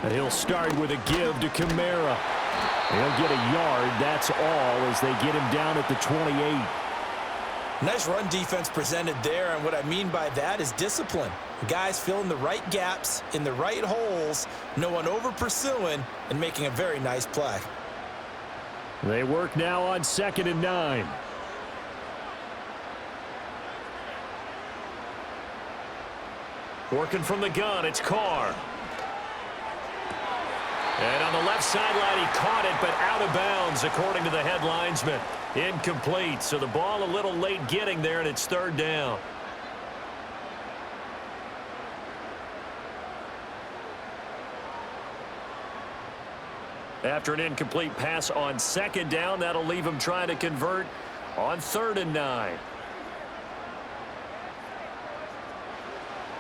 Speaker 5: And he'll start with a give to Kamara. He'll get a yard, that's all, as they get him down at the 28.
Speaker 3: Nice run defense presented there, and what I mean by that is discipline. Guys filling the right gaps in the right holes, no one over pursuing, and making a very nice play.
Speaker 5: They work now on 2nd and 9.
Speaker 2: Working from the gun, it's Carr. And on the left sideline, he caught it, but out of bounds, according to the head linesman. Incomplete, so the ball a little late getting there, and it's 3rd down. After an incomplete pass on 2nd down, that'll leave him trying to convert on 3rd and 9.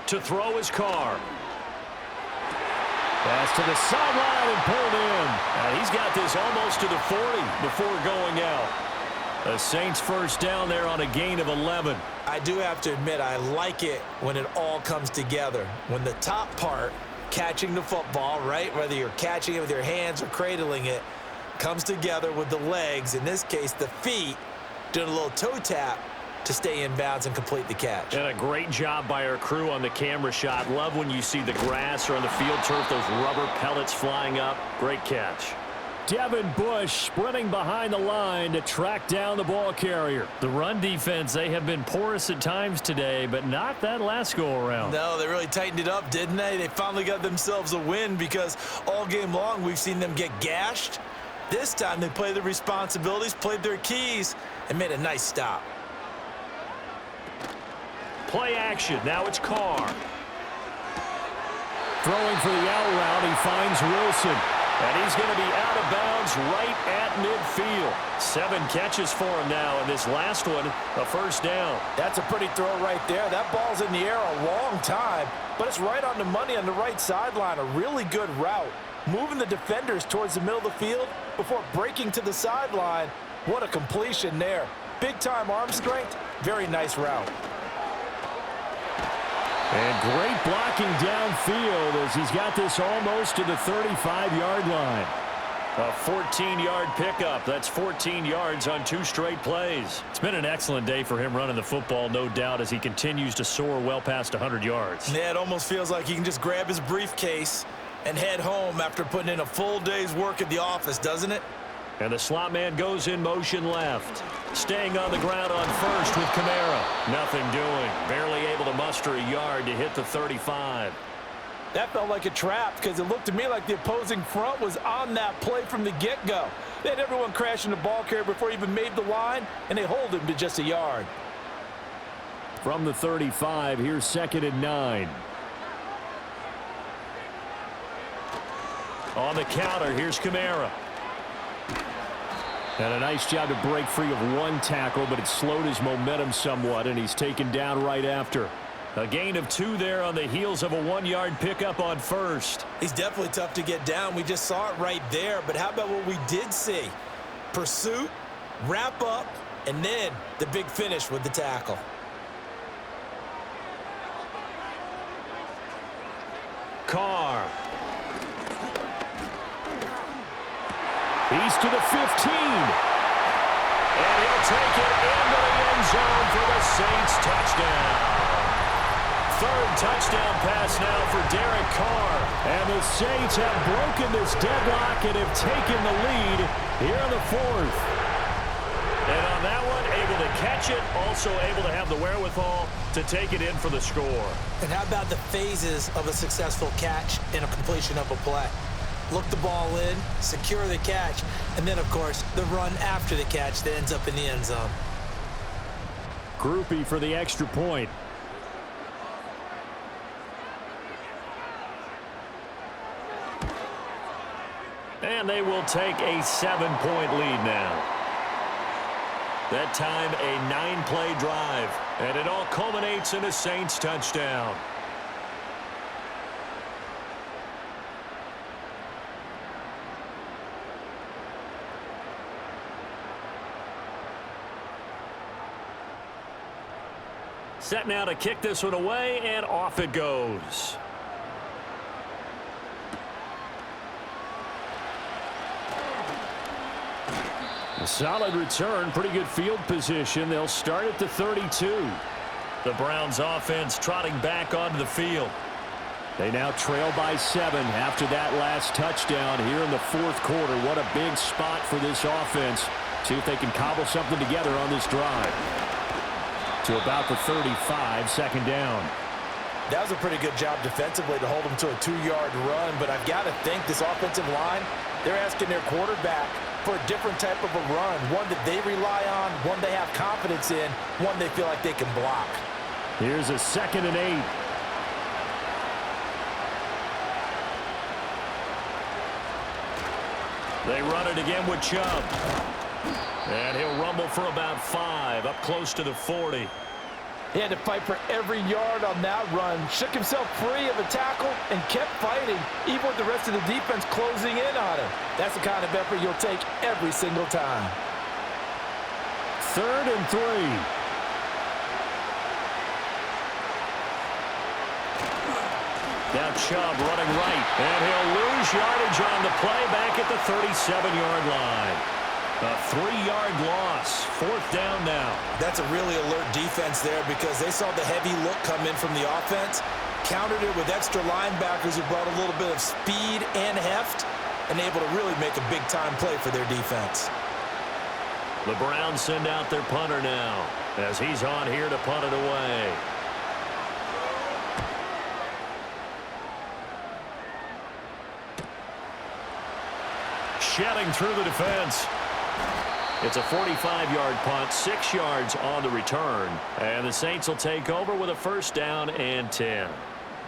Speaker 2: To throw is Carr.
Speaker 5: Pass to the sideline and pulled in.
Speaker 2: He's got this almost to the 40 before going out. The Saints first down there on a gain of 11.
Speaker 3: I do have to admit, I like it when it all comes together. When the top part, catching the football, right, whether you're catching it with your hands or cradling it, comes together with the legs, in this case the feet, doing a little toe tap to stay in bounds and complete the catch.
Speaker 2: And a great job by our crew on the camera shot. Love when you see the grass or on the field turf, those rubber pellets flying up. Great catch.
Speaker 5: Devin Bush sprinting behind the line to track down the ball carrier.
Speaker 2: The run defense, they have been porous at times today, but not that last go-around.
Speaker 3: No, they really tightened it up, didn't they? They finally got themselves a win because all game long we've seen them get gashed. This time they played their responsibilities, played their keys, and made a nice stop.
Speaker 2: Play action. Now it's Carr.
Speaker 5: Throwing for the out route, he finds Wilson.
Speaker 2: And he's going to be out of bounds right at midfield. 7 catches for him now, and this last one, a first down.
Speaker 4: That's a pretty throw right there. That ball's in the air a long time, but it's right on the money on the right sideline. A really good route. Moving the defenders towards the middle of the field before breaking to the sideline. What a completion there. Big-time arm strength. Very nice route.
Speaker 5: And great blocking downfield as he's got this almost to the 35-yard line.
Speaker 2: A 14-yard pickup. That's 14 yards on 2 straight plays. It's been an excellent day for him running the football, no doubt, as he continues to soar well past 100 yards.
Speaker 3: Yeah, it almost feels like he can just grab his briefcase and head home after putting in a full day's work at the office, doesn't it?
Speaker 2: And the slot man goes in motion left. Staying on the ground on first with Kamara. Nothing doing. Barely able to muster a yard to hit the 35.
Speaker 4: That felt like a trap because it looked to me like the opposing front was on that play from the get-go. They had everyone crashing the ball carrier before he even made the line, and they hold him to just a yard.
Speaker 5: From the 35, here's 2nd and 9.
Speaker 2: On the counter, here's Kamara.
Speaker 5: And a nice job to break free of 1 tackle, but it slowed his momentum somewhat, and he's taken down right after.
Speaker 2: A gain of 2 there on the heels of a 1-yard pickup on first.
Speaker 3: He's definitely tough to get down. We just saw it right there, but how about what we did see? Pursuit, wrap up, and then the big finish with the tackle.
Speaker 2: Carr.
Speaker 5: He's to the 15.
Speaker 2: And he'll take it into the end zone for the Saints touchdown. 3rd touchdown pass now for Derek Carr.
Speaker 5: And the Saints have broken this deadlock and have taken the lead here in the 4th.
Speaker 2: And on that one, able to catch it, also able to have the wherewithal to take it in for the score.
Speaker 3: And how about the phases of a successful catch and a completion of a play? Look the ball in, secure the catch, and then, of course, the run after the catch that ends up in the end zone.
Speaker 5: Groupie for the extra point.
Speaker 2: And they will take a 7-point lead now. That time, a 9-play drive. And it all culminates in a Saints touchdown. Set now to kick this one away, and off it goes.
Speaker 5: A solid return, pretty good field position. They'll start at the 32.
Speaker 2: The Browns offense trotting back onto the field.
Speaker 5: They now trail by 7 after that last touchdown here in the 4th quarter. What a big spot for this offense. See if they can cobble something together on this drive. To about the 35, 2nd down.
Speaker 4: That was a pretty good job defensively to hold them to a 2-yard run, but I've got to think this offensive line, they're asking their quarterback for a different type of a run, one that they rely on, one they have confidence in, one they feel like they can block.
Speaker 5: Here's a 2nd and 8.
Speaker 2: They run it again with Chubb. And he'll rumble for about 5, up close to the 40.
Speaker 4: He had to fight for every yard on that run, shook himself free of a tackle, and kept fighting, even with the rest of the defense closing in on him. That's the kind of effort you'll take every single time.
Speaker 5: 3rd and 3.
Speaker 2: Now Chubb running right, and he'll lose yardage on the play back at the 37-yard line. A 3-yard loss. 4th down now.
Speaker 3: That's a really alert defense there because they saw the heavy look come in from the offense, countered it with extra linebackers who brought a little bit of speed and heft, and able to really make a big-time play for their defense.
Speaker 2: The Browns send out their punter now as he's on here to punt it away. Shedding through the defense. It's a 45-yard punt, 6 yards on the return. And the Saints will take over with a 1st down and 10.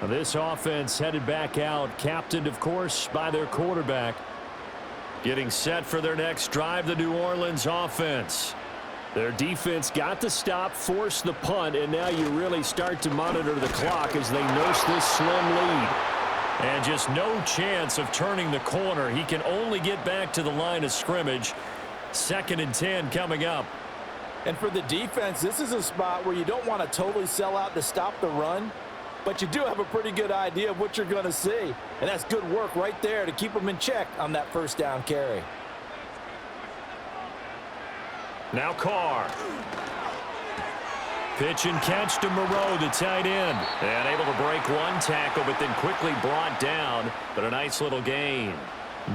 Speaker 5: This offense headed back out, captained, of course, by their quarterback.
Speaker 2: Getting set for their next drive, the New Orleans offense.
Speaker 5: Their defense got the stop, forced the punt, and now you really start to monitor the clock as they nurse this slim lead.
Speaker 2: And just no chance of turning the corner. He can only get back to the line of scrimmage. 2nd and 10 coming up.
Speaker 4: And for the defense, this is a spot where you don't want to totally sell out to stop the run, but you do have a pretty good idea of what you're going to see. And that's good work right there to keep them in check on that 1st down carry.
Speaker 2: Now Carr. Pitch and catch to Moreau, the tight end. And able to break one tackle, but then quickly brought down. But a nice little gain.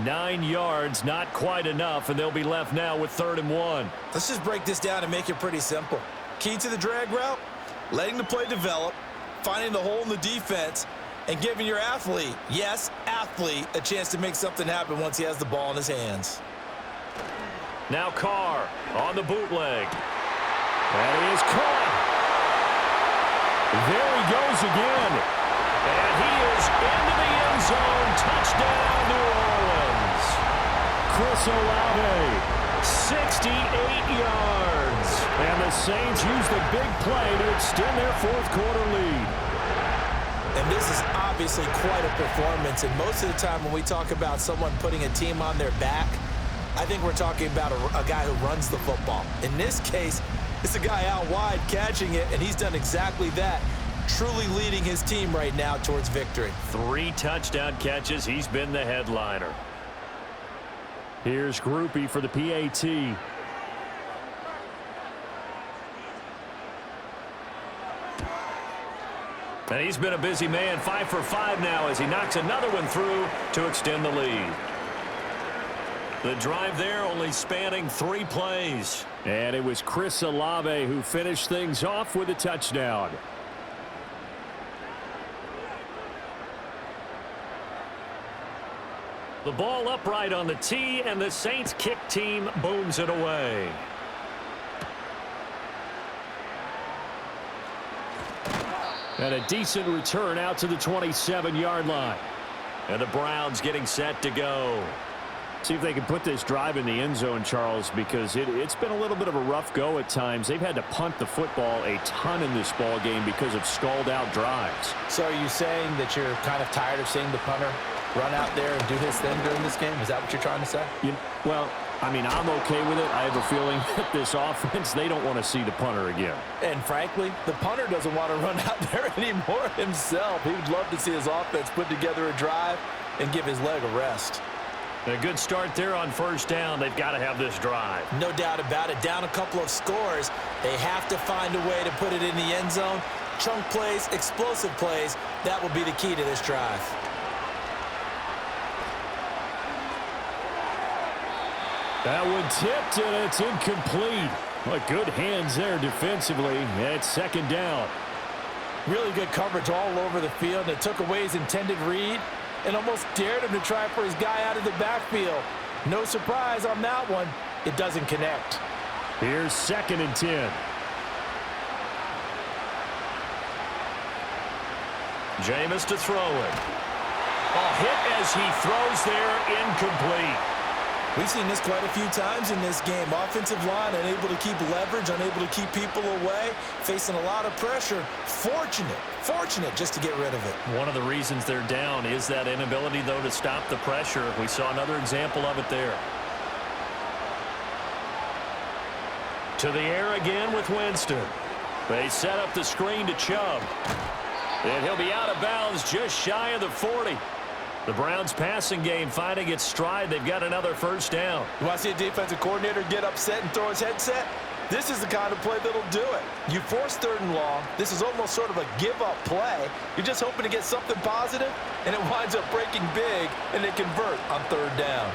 Speaker 2: 9 yards, not quite enough, and they'll be left now with 3rd and 1.
Speaker 3: Let's just break this down and make it pretty simple. Key to the drag route, letting the play develop, finding the hole in the defense, and giving your athlete, yes, athlete, a chance to make something happen once he has the ball in his hands.
Speaker 2: Now Carr on the bootleg.
Speaker 5: And he is caught. There he goes again.
Speaker 2: And he is into the end zone. Touchdown, New Orleans.
Speaker 5: Chris Olave,
Speaker 2: 68 yards.
Speaker 5: And the Saints use the big play to extend their 4th quarter lead.
Speaker 3: And this is obviously quite a performance. And most of the time when we talk about someone putting a team on their back, I think we're talking about a guy who runs the football. In this case, it's a guy out wide catching it, and he's done exactly that, truly leading his team right now towards victory.
Speaker 2: 3 touchdown catches. He's been the headliner.
Speaker 5: Here's Groupie for the PAT.
Speaker 2: And he's been a busy man, 5 for 5 now as he knocks another one through to extend the lead. The drive there only spanning 3 plays.
Speaker 5: And it was Chris Olave who finished things off with a touchdown.
Speaker 2: The ball upright on the tee, and the Saints kick team booms it away.
Speaker 5: And a decent return out to the 27-yard line.
Speaker 2: And the Browns getting set to go.
Speaker 5: See if they can put this drive in the end zone, Charles, because it's been a little bit of a rough go at times. They've had to punt the football a ton in this ball game because of stalled-out drives.
Speaker 4: So are you saying that you're kind of tired of seeing the punter run out there and do his thing during this game? Is that what you're trying to say?
Speaker 5: Well, I mean, I'm okay with it. I have a feeling that this offense, they don't want to see the punter again.
Speaker 4: And frankly, the punter doesn't want to run out there anymore himself. He would love to see his offense put together a drive and give his leg a rest.
Speaker 2: A good start there on 1st down. They've got to have this drive.
Speaker 3: No doubt about it. Down a couple of scores. They have to find a way to put it in the end zone. Chunk plays, explosive plays. That will be the key to this drive.
Speaker 5: That one tipped, and it's incomplete. Well, good hands there defensively. It's 2nd down.
Speaker 4: Really good coverage all over the field. They took away his intended read and almost dared him to try for his guy out of the backfield. No surprise on that one. It doesn't connect.
Speaker 5: Here's 2nd and 10.
Speaker 2: Jameis to throw it. A hit as he throws there, incomplete.
Speaker 3: We've seen this quite a few times in this game. Offensive line unable to keep leverage, unable to keep people away, facing a lot of pressure. Fortunate just to get rid of it.
Speaker 2: One of the reasons they're down is that inability, though, to stop the pressure. We saw another example of it there. To the air again with Winston. They set up the screen to Chubb. And he'll be out of bounds just shy of the 40. The Browns passing game finding its stride. They've got another first down.
Speaker 4: You want to see a defensive coordinator get upset and throw his headset? This is the kind of play that'll do it. You force 3rd and long. This is almost sort of a give-up play. You're just hoping to get something positive, and it winds up breaking big, and they convert on 3rd down.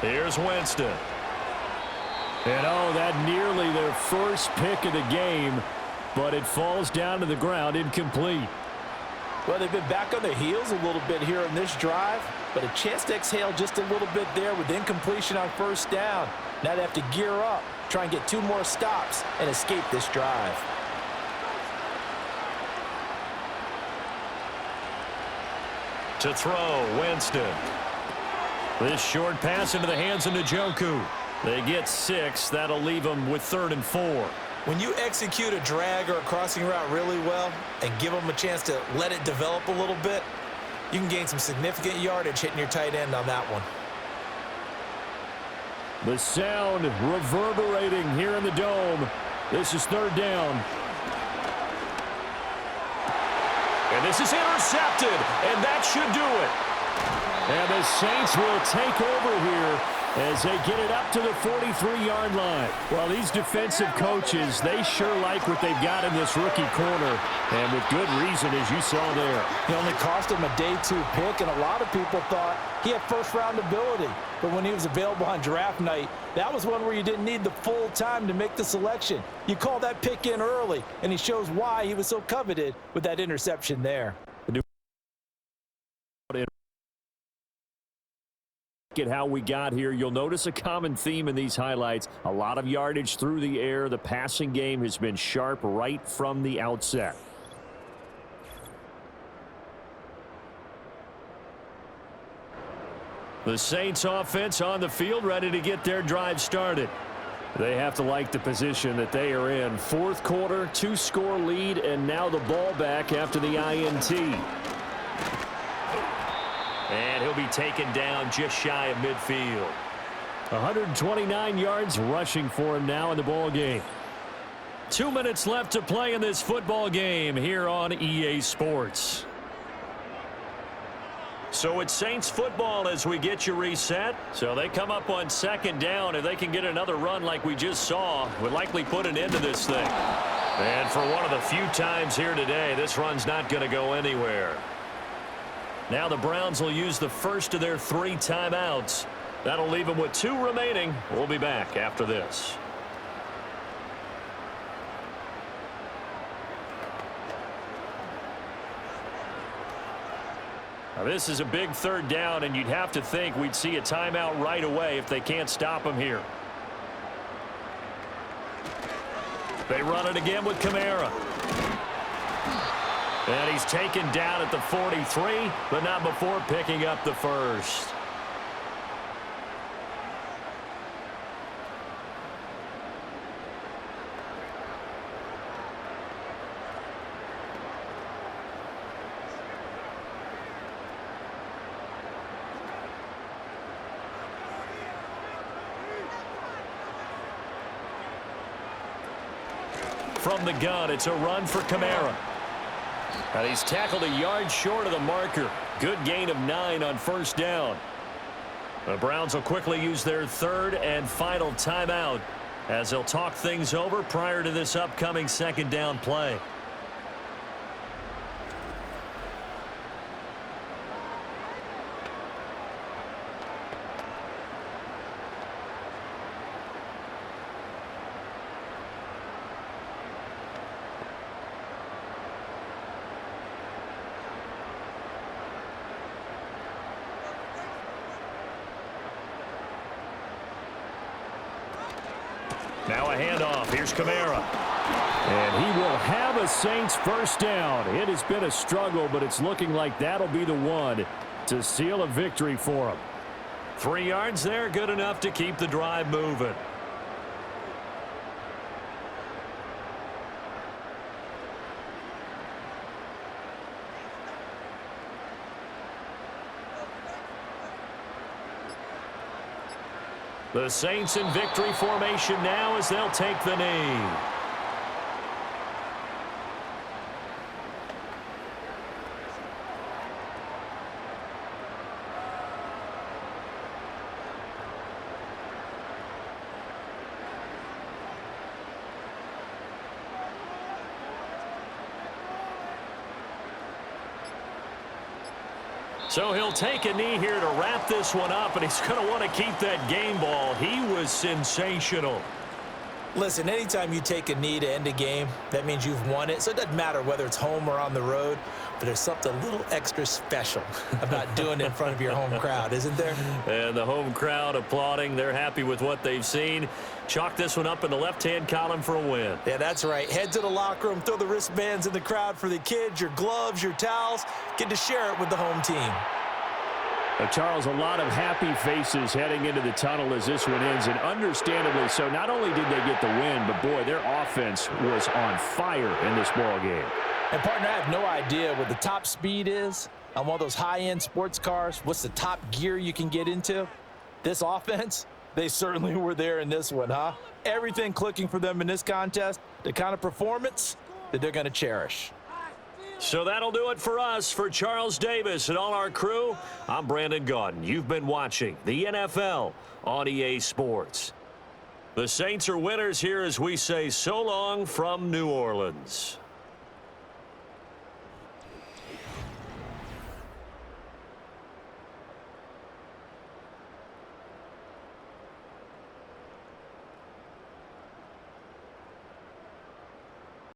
Speaker 2: Here's Winston.
Speaker 5: And oh, that nearly their first pick of the game, but it falls down to the ground incomplete.
Speaker 4: Well, they've been back on their heels a little bit here in this drive, but a chance to exhale just a little bit there with incompletion on 1st down. Now they have to gear up, try and get 2 more stops and escape this drive.
Speaker 2: To throw, Winston. This short pass into the hands of Njoku. They get 6. That'll leave them with 3rd and 4.
Speaker 3: When you execute a drag or a crossing route really well and give them a chance to let it develop a little bit, you can gain some significant yardage hitting your tight end on that one.
Speaker 5: The sound reverberating here in the dome. This is 3rd down.
Speaker 2: And this is intercepted, and that should do it.
Speaker 5: And the Saints will take over here as they get it up to the 43-yard line. Well, these defensive coaches, they sure like what they've got in this rookie corner, and with good reason, as you saw there.
Speaker 4: He only cost him a day 2 pick, and a lot of people thought he had first-round ability. But when he was available on draft night, that was one where you didn't need the full time to make the selection. You call that pick in early, and he shows why he was so coveted with that interception there.
Speaker 5: At how we got here, you'll notice a common theme in these highlights. A lot of yardage through the air. The passing game has been sharp right from the outset.
Speaker 2: The Saints offense on the field, ready to get their drive started.
Speaker 5: They have to like the position that they are in. 4th quarter, 2-score lead, and now the ball back after the INT.
Speaker 2: And he'll be taken down just shy of midfield.
Speaker 5: 129 yards rushing for him now in the ball game.
Speaker 2: 2 minutes left to play in this football game here on EA Sports. So it's Saints football as we get you reset. So they come up on 2nd down. If they can get another run like we just saw, would likely put an end to this thing. And for one of the few times here today, this run's not going to go anywhere. Now the Browns will use the first of their 3 timeouts. That'll leave them with 2 remaining. We'll be back after this. Now this is a big 3rd down, and you'd have to think we'd see a timeout right away if they can't stop them here. They run it again with Kamara. And he's taken down at the 43, but not before picking up the first. From the gun, it's a run for Kamara. And he's tackled a yard short of the marker. Good gain of 9 on 1st down. The Browns will quickly use their 3rd and final timeout as they'll talk things over prior to this upcoming 2nd down play. Now a handoff. Here's Kamara.
Speaker 5: And he will have a Saints first down. It has been a struggle, but it's looking like that'll be the one to seal a victory for them.
Speaker 2: 3 yards there, good enough to keep the drive moving. The Saints in victory formation now as they'll take the knee. So he'll take a knee here to wrap this one up, and he's going to want to keep that game ball. He was sensational.
Speaker 3: Listen, anytime you take a knee to end a game, that means you've won it. So it doesn't matter whether it's home or on the road, but there's something a little extra special about doing it in front of your home crowd, isn't there?
Speaker 2: And the home crowd applauding. They're happy with what they've seen. Chalk this one up in the left-hand column for a win.
Speaker 3: Yeah, that's right. Head to the locker room, throw the wristbands in the crowd for the kids, your gloves, your towels. Get to share it with the home team.
Speaker 5: Charles, a lot of happy faces heading into the tunnel as this one ends, and understandably so. Not only did they get the win, but, boy, their offense was on fire in this ball game.
Speaker 4: And, partner, I have no idea what the top speed is on one of those high-end sports cars. What's the top gear you can get into? This offense, they certainly were there in this one, huh? Everything clicking for them in this contest, the kind of performance that they're going to cherish.
Speaker 2: So that'll do it for us. For Charles Davis and all our crew, I'm Brandon Gaudin. You've been watching the NFL on EA Sports. The Saints are winners here as we say so long from New Orleans.